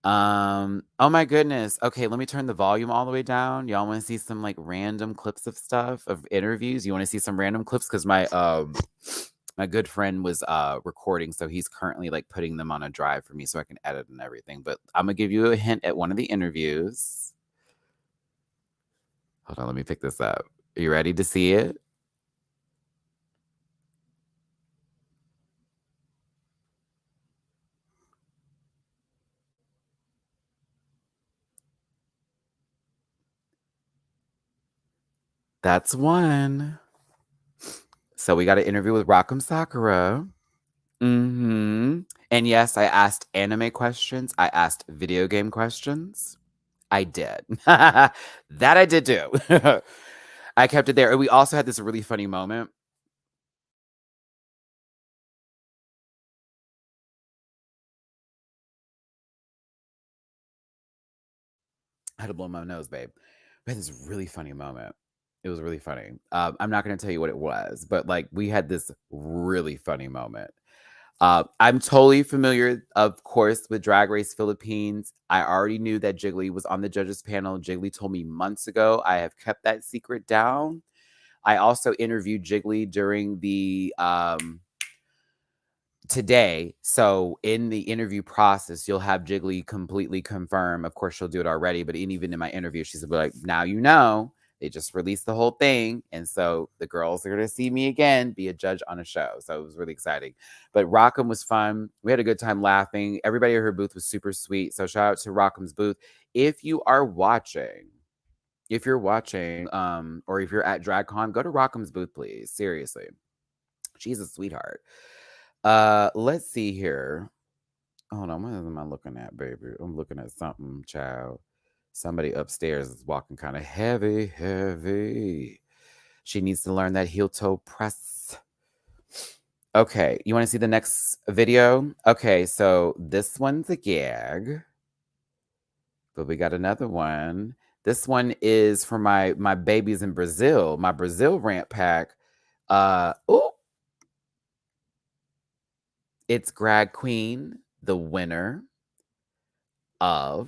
Oh my goodness. Okay, let me turn the volume all the way down. Y'all want to see some like random clips of stuff, of interviews? You want to see some random clips? Because my good friend was recording, so he's currently like putting them on a drive for me so I can edit and everything. But I'm gonna give you a hint at one of the interviews. Hold on, let me pick this up. Are you ready to see it? That's one. So we got an interview with Rock'em Sakura. And yes, I asked anime questions. I asked video game questions. I did. That I did do. I kept it there. And we also had this really funny moment. I had to blow my nose, babe. We had this really funny moment. It was really funny. I'm not going to tell you what it was, but like we had this really funny moment. I'm totally familiar, of course, with Drag Race Philippines. I already knew that Jiggly was on the judges panel. Jiggly told me months ago. I have kept that secret down. I also interviewed Jiggly during the today. So in the interview process, you'll have Jiggly completely confirm. Of course, she'll do it already, but even in my interview, she's like, now you know. They just released the whole thing. And so the girls are going to see me again, be a judge on a show. So it was really exciting. But Rock'em was fun. We had a good time laughing. Everybody at her booth was super sweet. So shout out to Rock'em's booth. If you are watching, or if you're at DragCon, go to Rock'em's booth, please. Seriously. She's a sweetheart. Let's see here. Hold on, what am I looking at, baby? I'm looking at something, child. Somebody upstairs is walking kind of heavy. She needs to learn that heel toe press. Okay, you want to see the next video? Okay, so this one's a gag, but we got another one. This one is for my babies in Brazil, my Brazil rant pack. It's Drag Queen, the winner of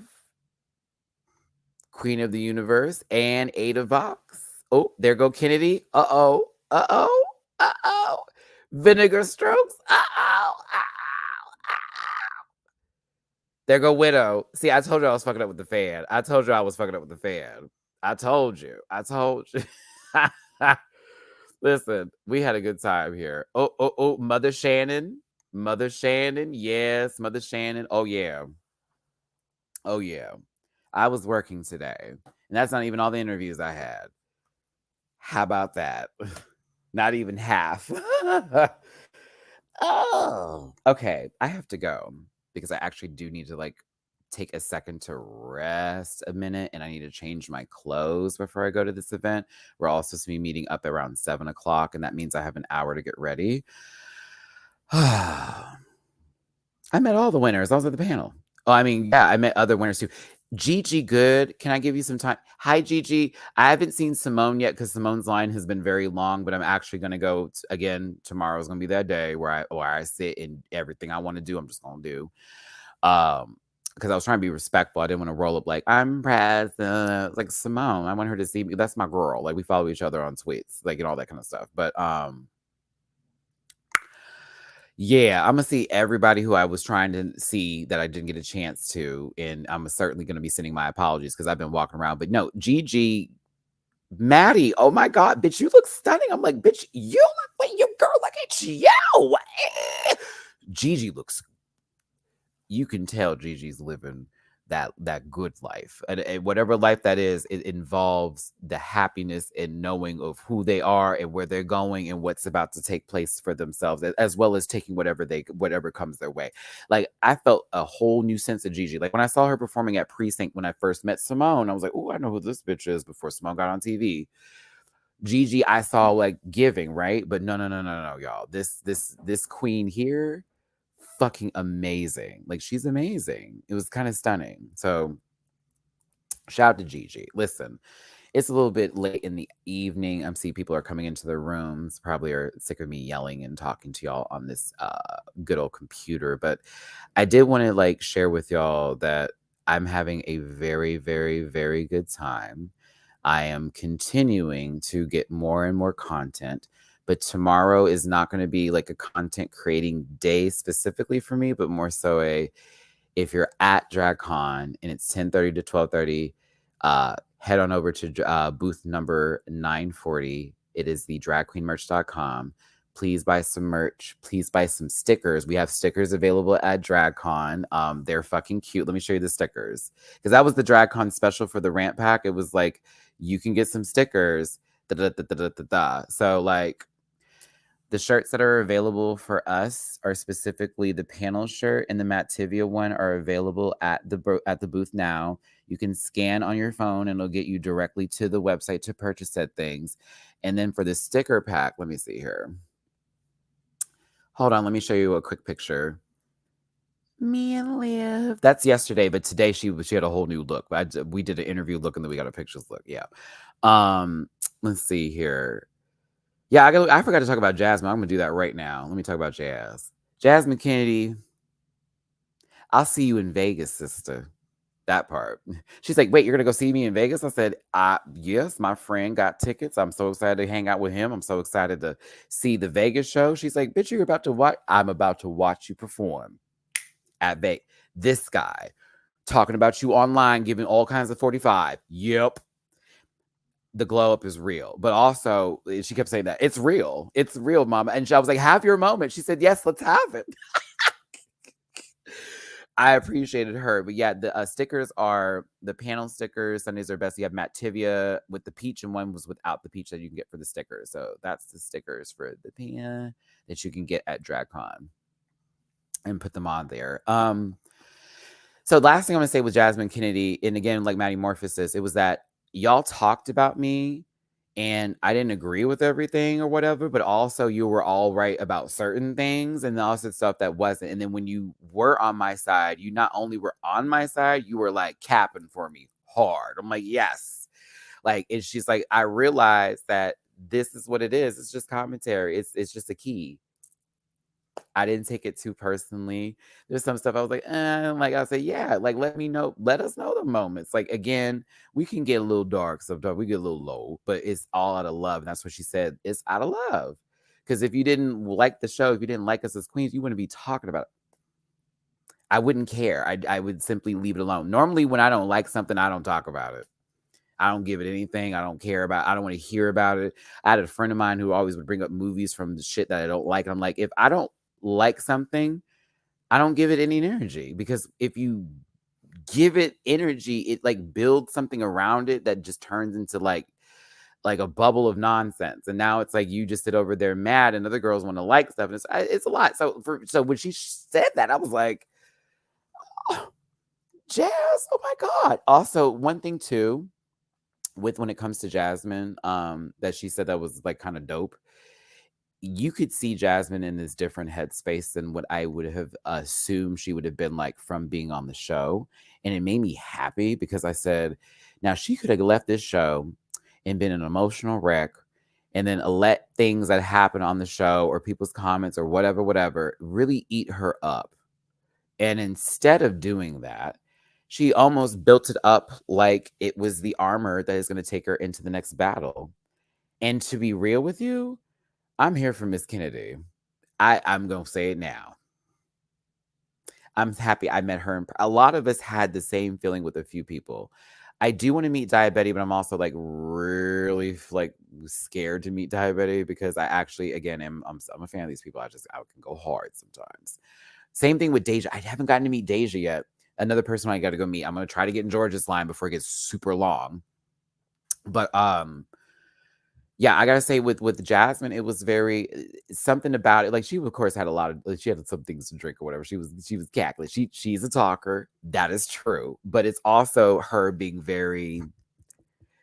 Queen of the Universe and Ada Vox. Oh, there go Kennedy. Uh-oh. Uh-oh. Uh-oh. Vinegar Strokes. Uh-oh. Uh-oh. Uh-oh. There go Widow. See, I told you I was fucking up with the fan. I told you I was fucking up with the fan. I told you. Listen, we had a good time here. Oh, Mother Shannon. Mother Shannon. Yes, Mother Shannon. Oh, yeah. Oh, yeah. I was working today. And that's not even all the interviews I had. How about that? Not even half. Oh. Okay. I have to go because I actually do need to like take a second to rest a minute, and I need to change my clothes before I go to this event. We're all supposed to be meeting up around 7 o'clock, and that means I have an hour to get ready. I met all the winners. I was at the panel. Oh, I mean, yeah, I met other winners too. Gigi Good, can I give you some time? Hi, Gigi. I haven't seen Simone yet because Simone's line has been very long, but I'm actually going to go again. Tomorrow's going to be that day where I sit and everything I want to do, I'm just going to do. Because I was trying to be respectful. I didn't want to roll up like, I'm present. Like, Simone, I want her to see me. That's my girl. Like, we follow each other on tweets, like, and all that kind of stuff. But, yeah, I'm gonna see everybody who I was trying to see that I didn't get a chance to, and I'm certainly gonna be sending my apologies because I've been walking around. But no, Gigi, Maddie, oh my God, bitch, you look stunning. I'm like, bitch, you look, wait, you girl, look at you. Gigi looks, you can tell Gigi's living that good life, and whatever life that is, it involves the happiness and knowing of who they are and where they're going and what's about to take place for themselves, as well as taking whatever comes their way. Like, I felt a whole new sense of Gigi. Like, when I saw her performing at Precinct when I first met Simone, I was like, oh, I know who this bitch is, before Simone got on TV. Gigi, I saw like giving, right? But no, y'all. This queen here, fucking amazing. Like, she's amazing. It was kind of stunning. So shout out to Gigi. Listen, it's a little bit late in the evening. I'm seeing people are coming into the rooms, probably are sick of me yelling and talking to y'all on this good old computer. But I did want to like share with y'all that I'm having a very, very, very good time. I am continuing to get more and more content. But tomorrow is not going to be like a content creating day specifically for me, but more so if you're at DragCon and it's 10:30 to 12:30, head on over to booth number 940. It is the dragqueenmerch.com. Please buy some merch. Please buy some stickers. We have stickers available at DragCon. They're fucking cute. Let me show you the stickers. Because that was the DragCon special for the Rant Pack. It was like, you can get some stickers. So, like, the shirts that are available for us are specifically the panel shirt and the Mattivia one are available at the booth now. You can scan on your phone and it'll get you directly to the website to purchase said things. And then for the sticker pack, let me see here. Hold on, let me show you a quick picture. Me and Liv. That's yesterday, but today she had a whole new look. We did an interview look and then we got a pictures look. Yeah. Let's see here. Yeah, I forgot to talk about Jasmine. I'm going to do that right now. Let me talk about Jasmine Kennedy. I'll see you in Vegas, sister. That part. She's like, wait, you're going to go see me in Vegas? I said, yes, my friend got tickets. I'm so excited to hang out with him. I'm so excited to see the Vegas show. She's like, bitch, you're about to watch. I'm about to watch you perform at Vegas. This guy talking about you online, giving all kinds of 45. Yep. The glow up is real, but also she kept saying that it's real, mama. And I was like, have your moment. She said, yes, let's have it. I appreciated her, but yeah, the stickers are the panel stickers. Sundays are best. You have Mattivia with the peach, and one was without the peach that you can get for the stickers. So that's the stickers for the pan that you can get at DragCon and put them on there. So last thing I'm gonna say with Jasmine Kennedy, and again, like Maddie Morpheus says, it was that y'all talked about me and I didn't agree with everything or whatever, but also you were all right about certain things and also stuff that wasn't. And then when you were on my side, you not only were on my side, you were like capping for me hard. I'm like, yes. Like, and she's like, I realized that this is what it is. It's just commentary. It's just a key. I didn't take it too personally. There's some stuff I was like, like I said, yeah, like let us know the moments. Like, again, we can get a little dark sometimes, we get a little low, but it's all out of love. And that's what she said. It's out of love. Because if you didn't like the show, if you didn't like us as queens, you wouldn't be talking about it. I wouldn't care. I would simply leave it alone. Normally, when I don't like something, I don't talk about it. I don't give it anything. I don't care about it. I don't want to hear about it. I had a friend of mine who always would bring up movies from the shit that I don't like. And I'm like, if I don't like something, I don't give it any energy, because if you give it energy, it like builds something around it that just turns into like a bubble of nonsense. And now it's like you just sit over there mad and other girls want to like stuff. And it's a lot. So when she said that, I was like, oh, Jazz, oh my God. Also, one thing too, with when it comes to Jasmine, that she said that was like kind of dope. You could see Jasmine in this different headspace than what I would have assumed she would have been like from being on the show. And it made me happy because I said, now she could have left this show and been an emotional wreck and then let things that happen on the show or people's comments or whatever, really eat her up. And instead of doing that, she almost built it up like it was the armor that is going to take her into the next battle. And to be real with you, I'm here for Miss Kennedy. I'm going to say it now. I'm happy I met her. A lot of us had the same feeling with a few people. I do want to meet Diabetti, but I'm also like really like scared to meet Diabetti because I actually, again, I'm a fan of these people. I can go hard sometimes. Same thing with Deja. I haven't gotten to meet Deja yet. Another person I got to go meet. I'm going to try to get in George's line before it gets super long. But yeah, I gotta say with Jasmine, it was very something about it. Like she, of course, had a lot of she had some things to drink or whatever. She was cackling. She's a talker. That is true. But it's also her being very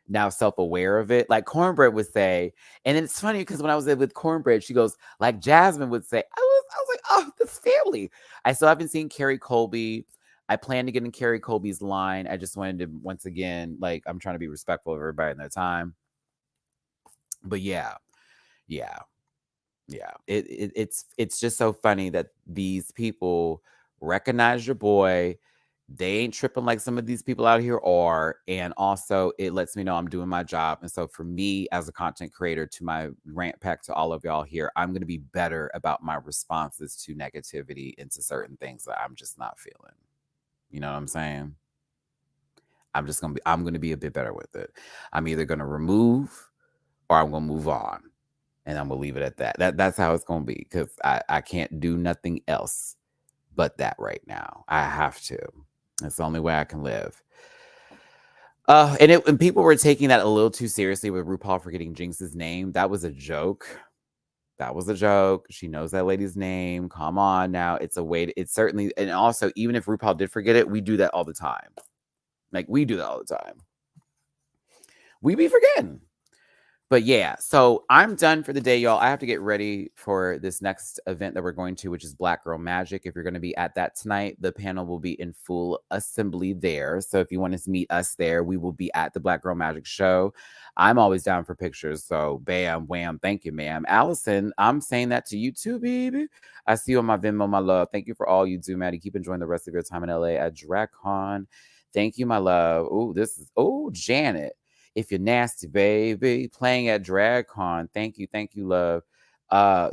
now self-aware of it. Like Cornbread would say, and then it's funny because when I was there with Cornbread, she goes, like Jasmine would say, I was like, oh, this family. I still haven't seen Carrie Colby. I plan to get in Carrie Colby's line. I just wanted to once again, like, I'm trying to be respectful of everybody in their time. But yeah. It's just so funny that these people recognize your boy. They ain't tripping like some of these people out here are. And also it lets me know I'm doing my job. And so for me as a content creator, to my rant pack to all of y'all here, I'm going to be better about my responses to negativity and to certain things that I'm just not feeling. You know what I'm saying? I'm going to be a bit better with it. I'm either going to remove or I'm going to move on. And I'm going to leave it at that. That's how it's going to be because I can't do nothing else but that right now. I have to. That's the only way I can live. And people were taking that a little too seriously with RuPaul forgetting Jinx's name. That was a joke. That was a joke. She knows that lady's name. Come on now. It's a way to, it's certainly, and also, even if RuPaul did forget it, we do that all the time. Like, we do that all the time. We be forgetting. But yeah, so I'm done for the day, y'all. I have to get ready for this next event that we're going to, which is Black Girl Magic. If you're going to be at that tonight, the panel will be in full assembly there. So if you want to meet us there, we will be at the Black Girl Magic show. I'm always down for pictures. So bam, wham. Thank you, ma'am. Allison, I'm saying that to you too, baby. I see you on my Venmo, my love. Thank you for all you do, Maddie. Keep enjoying the rest of your time in LA at DragCon. Thank you, my love. Janet. If you're nasty, baby, playing at DragCon. Thank you, love.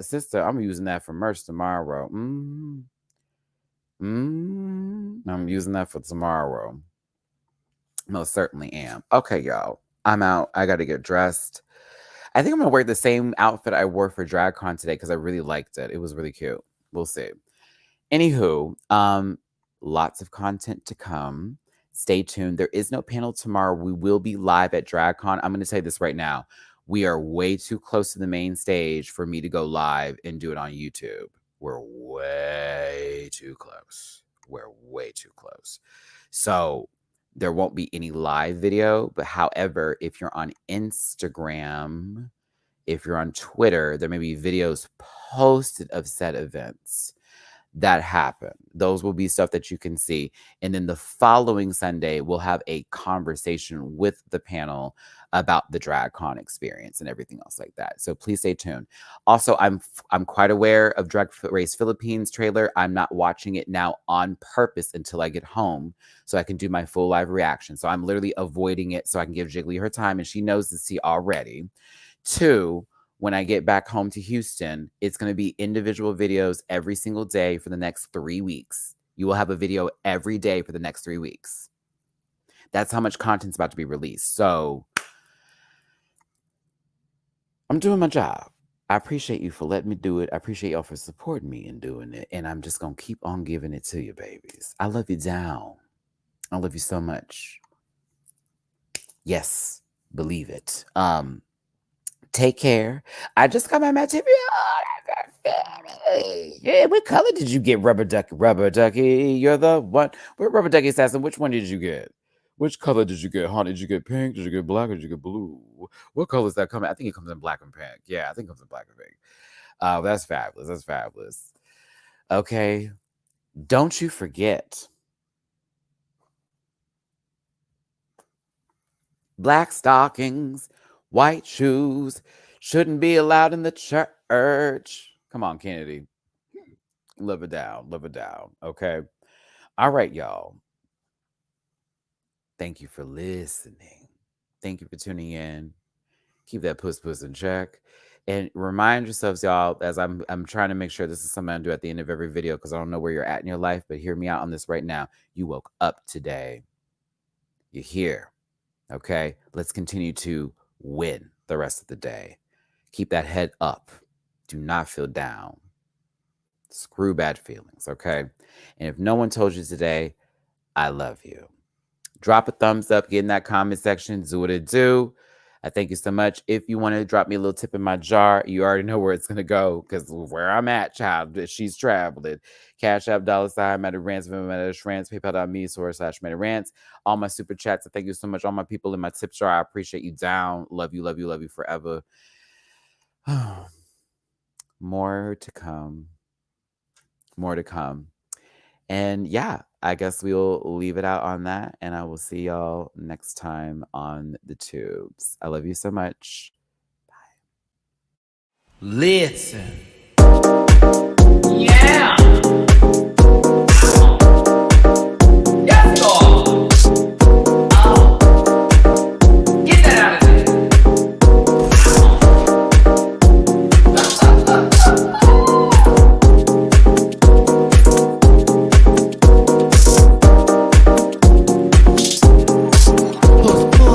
Sister, I'm using that for merch tomorrow. I'm using that for tomorrow. Most certainly am. Okay, y'all. I'm out. I got to get dressed. I think I'm going to wear the same outfit I wore for DragCon today because I really liked it. It was really cute. We'll see. Anywho, lots of content to come. Stay tuned. There is no panel tomorrow. We will be live at DragCon. I'm going to say this right now. We are way too close to the main stage for me to go live and do it on YouTube. We're way too close. So there won't be any live video. But however, if you're on Instagram, if you're on Twitter, there may be videos posted of said events that happen. Those will be stuff that you can see. And then the following Sunday, we'll have a conversation with the panel about the DragCon experience and everything else like that. So please stay tuned. Also, I'm quite aware of Drag Race Philippines trailer. I'm not watching it now on purpose until I get home so I can do my full live reaction. So I'm literally avoiding it so I can give Jiggly her time, and she knows the tea already. 2, when I get back home to Houston, it's going to be individual videos every single day for the next 3 weeks. You will have a video every day for the next 3 weeks. That's how much content's about to be released. So I'm doing my job. I appreciate you for letting me do it. I appreciate y'all for supporting me in doing it. And I'm just going to keep on giving it to you, babies. I love you down. I love you so much. Yes, believe it. Take care. I just got my material. Yeah, what color did you get, Rubber Ducky? Rubber Ducky, you're the one. Where Rubber Ducky Assassin? Which one did you get? Which color did you get, honey? Did you get pink? Did you get black? Or did you get blue? What color is that coming? I think it comes in black and pink. Yeah, I think it comes in black and pink. Oh, that's fabulous. That's fabulous. Okay. Don't you forget. Black stockings, white shoes shouldn't be allowed in the church. Come on, Kennedy. Live it down. Live it down. Okay. All right, y'all. Thank you for listening. Thank you for tuning in. Keep that puss in check. And remind yourselves, y'all, as I'm trying to make sure this is something I do at the end of every video because I don't know where you're at in your life, but hear me out on this right now. You woke up today. You're here. Okay. Let's continue to win the rest of the day. Keep that head up. Do not feel down. Screw bad feelings. Okay. And if no one told you today, I love you. Drop a thumbs up, get in that comment section, do what it do. I thank you so much. If you want to drop me a little tip in my jar, you already know where it's going to go because where I'm at, child, she's traveling. Cash App, $, MattyRants, Venmo, MattyRants, PayPal.me/MattyRants. All my super chats. I thank you so much. All my people in my tip jar. I appreciate you down. Love you, love you, love you forever. More to come. More to come. And yeah, I guess we'll leave it out on that. And I will see y'all next time on the tubes. I love you so much. Listen. Yeah.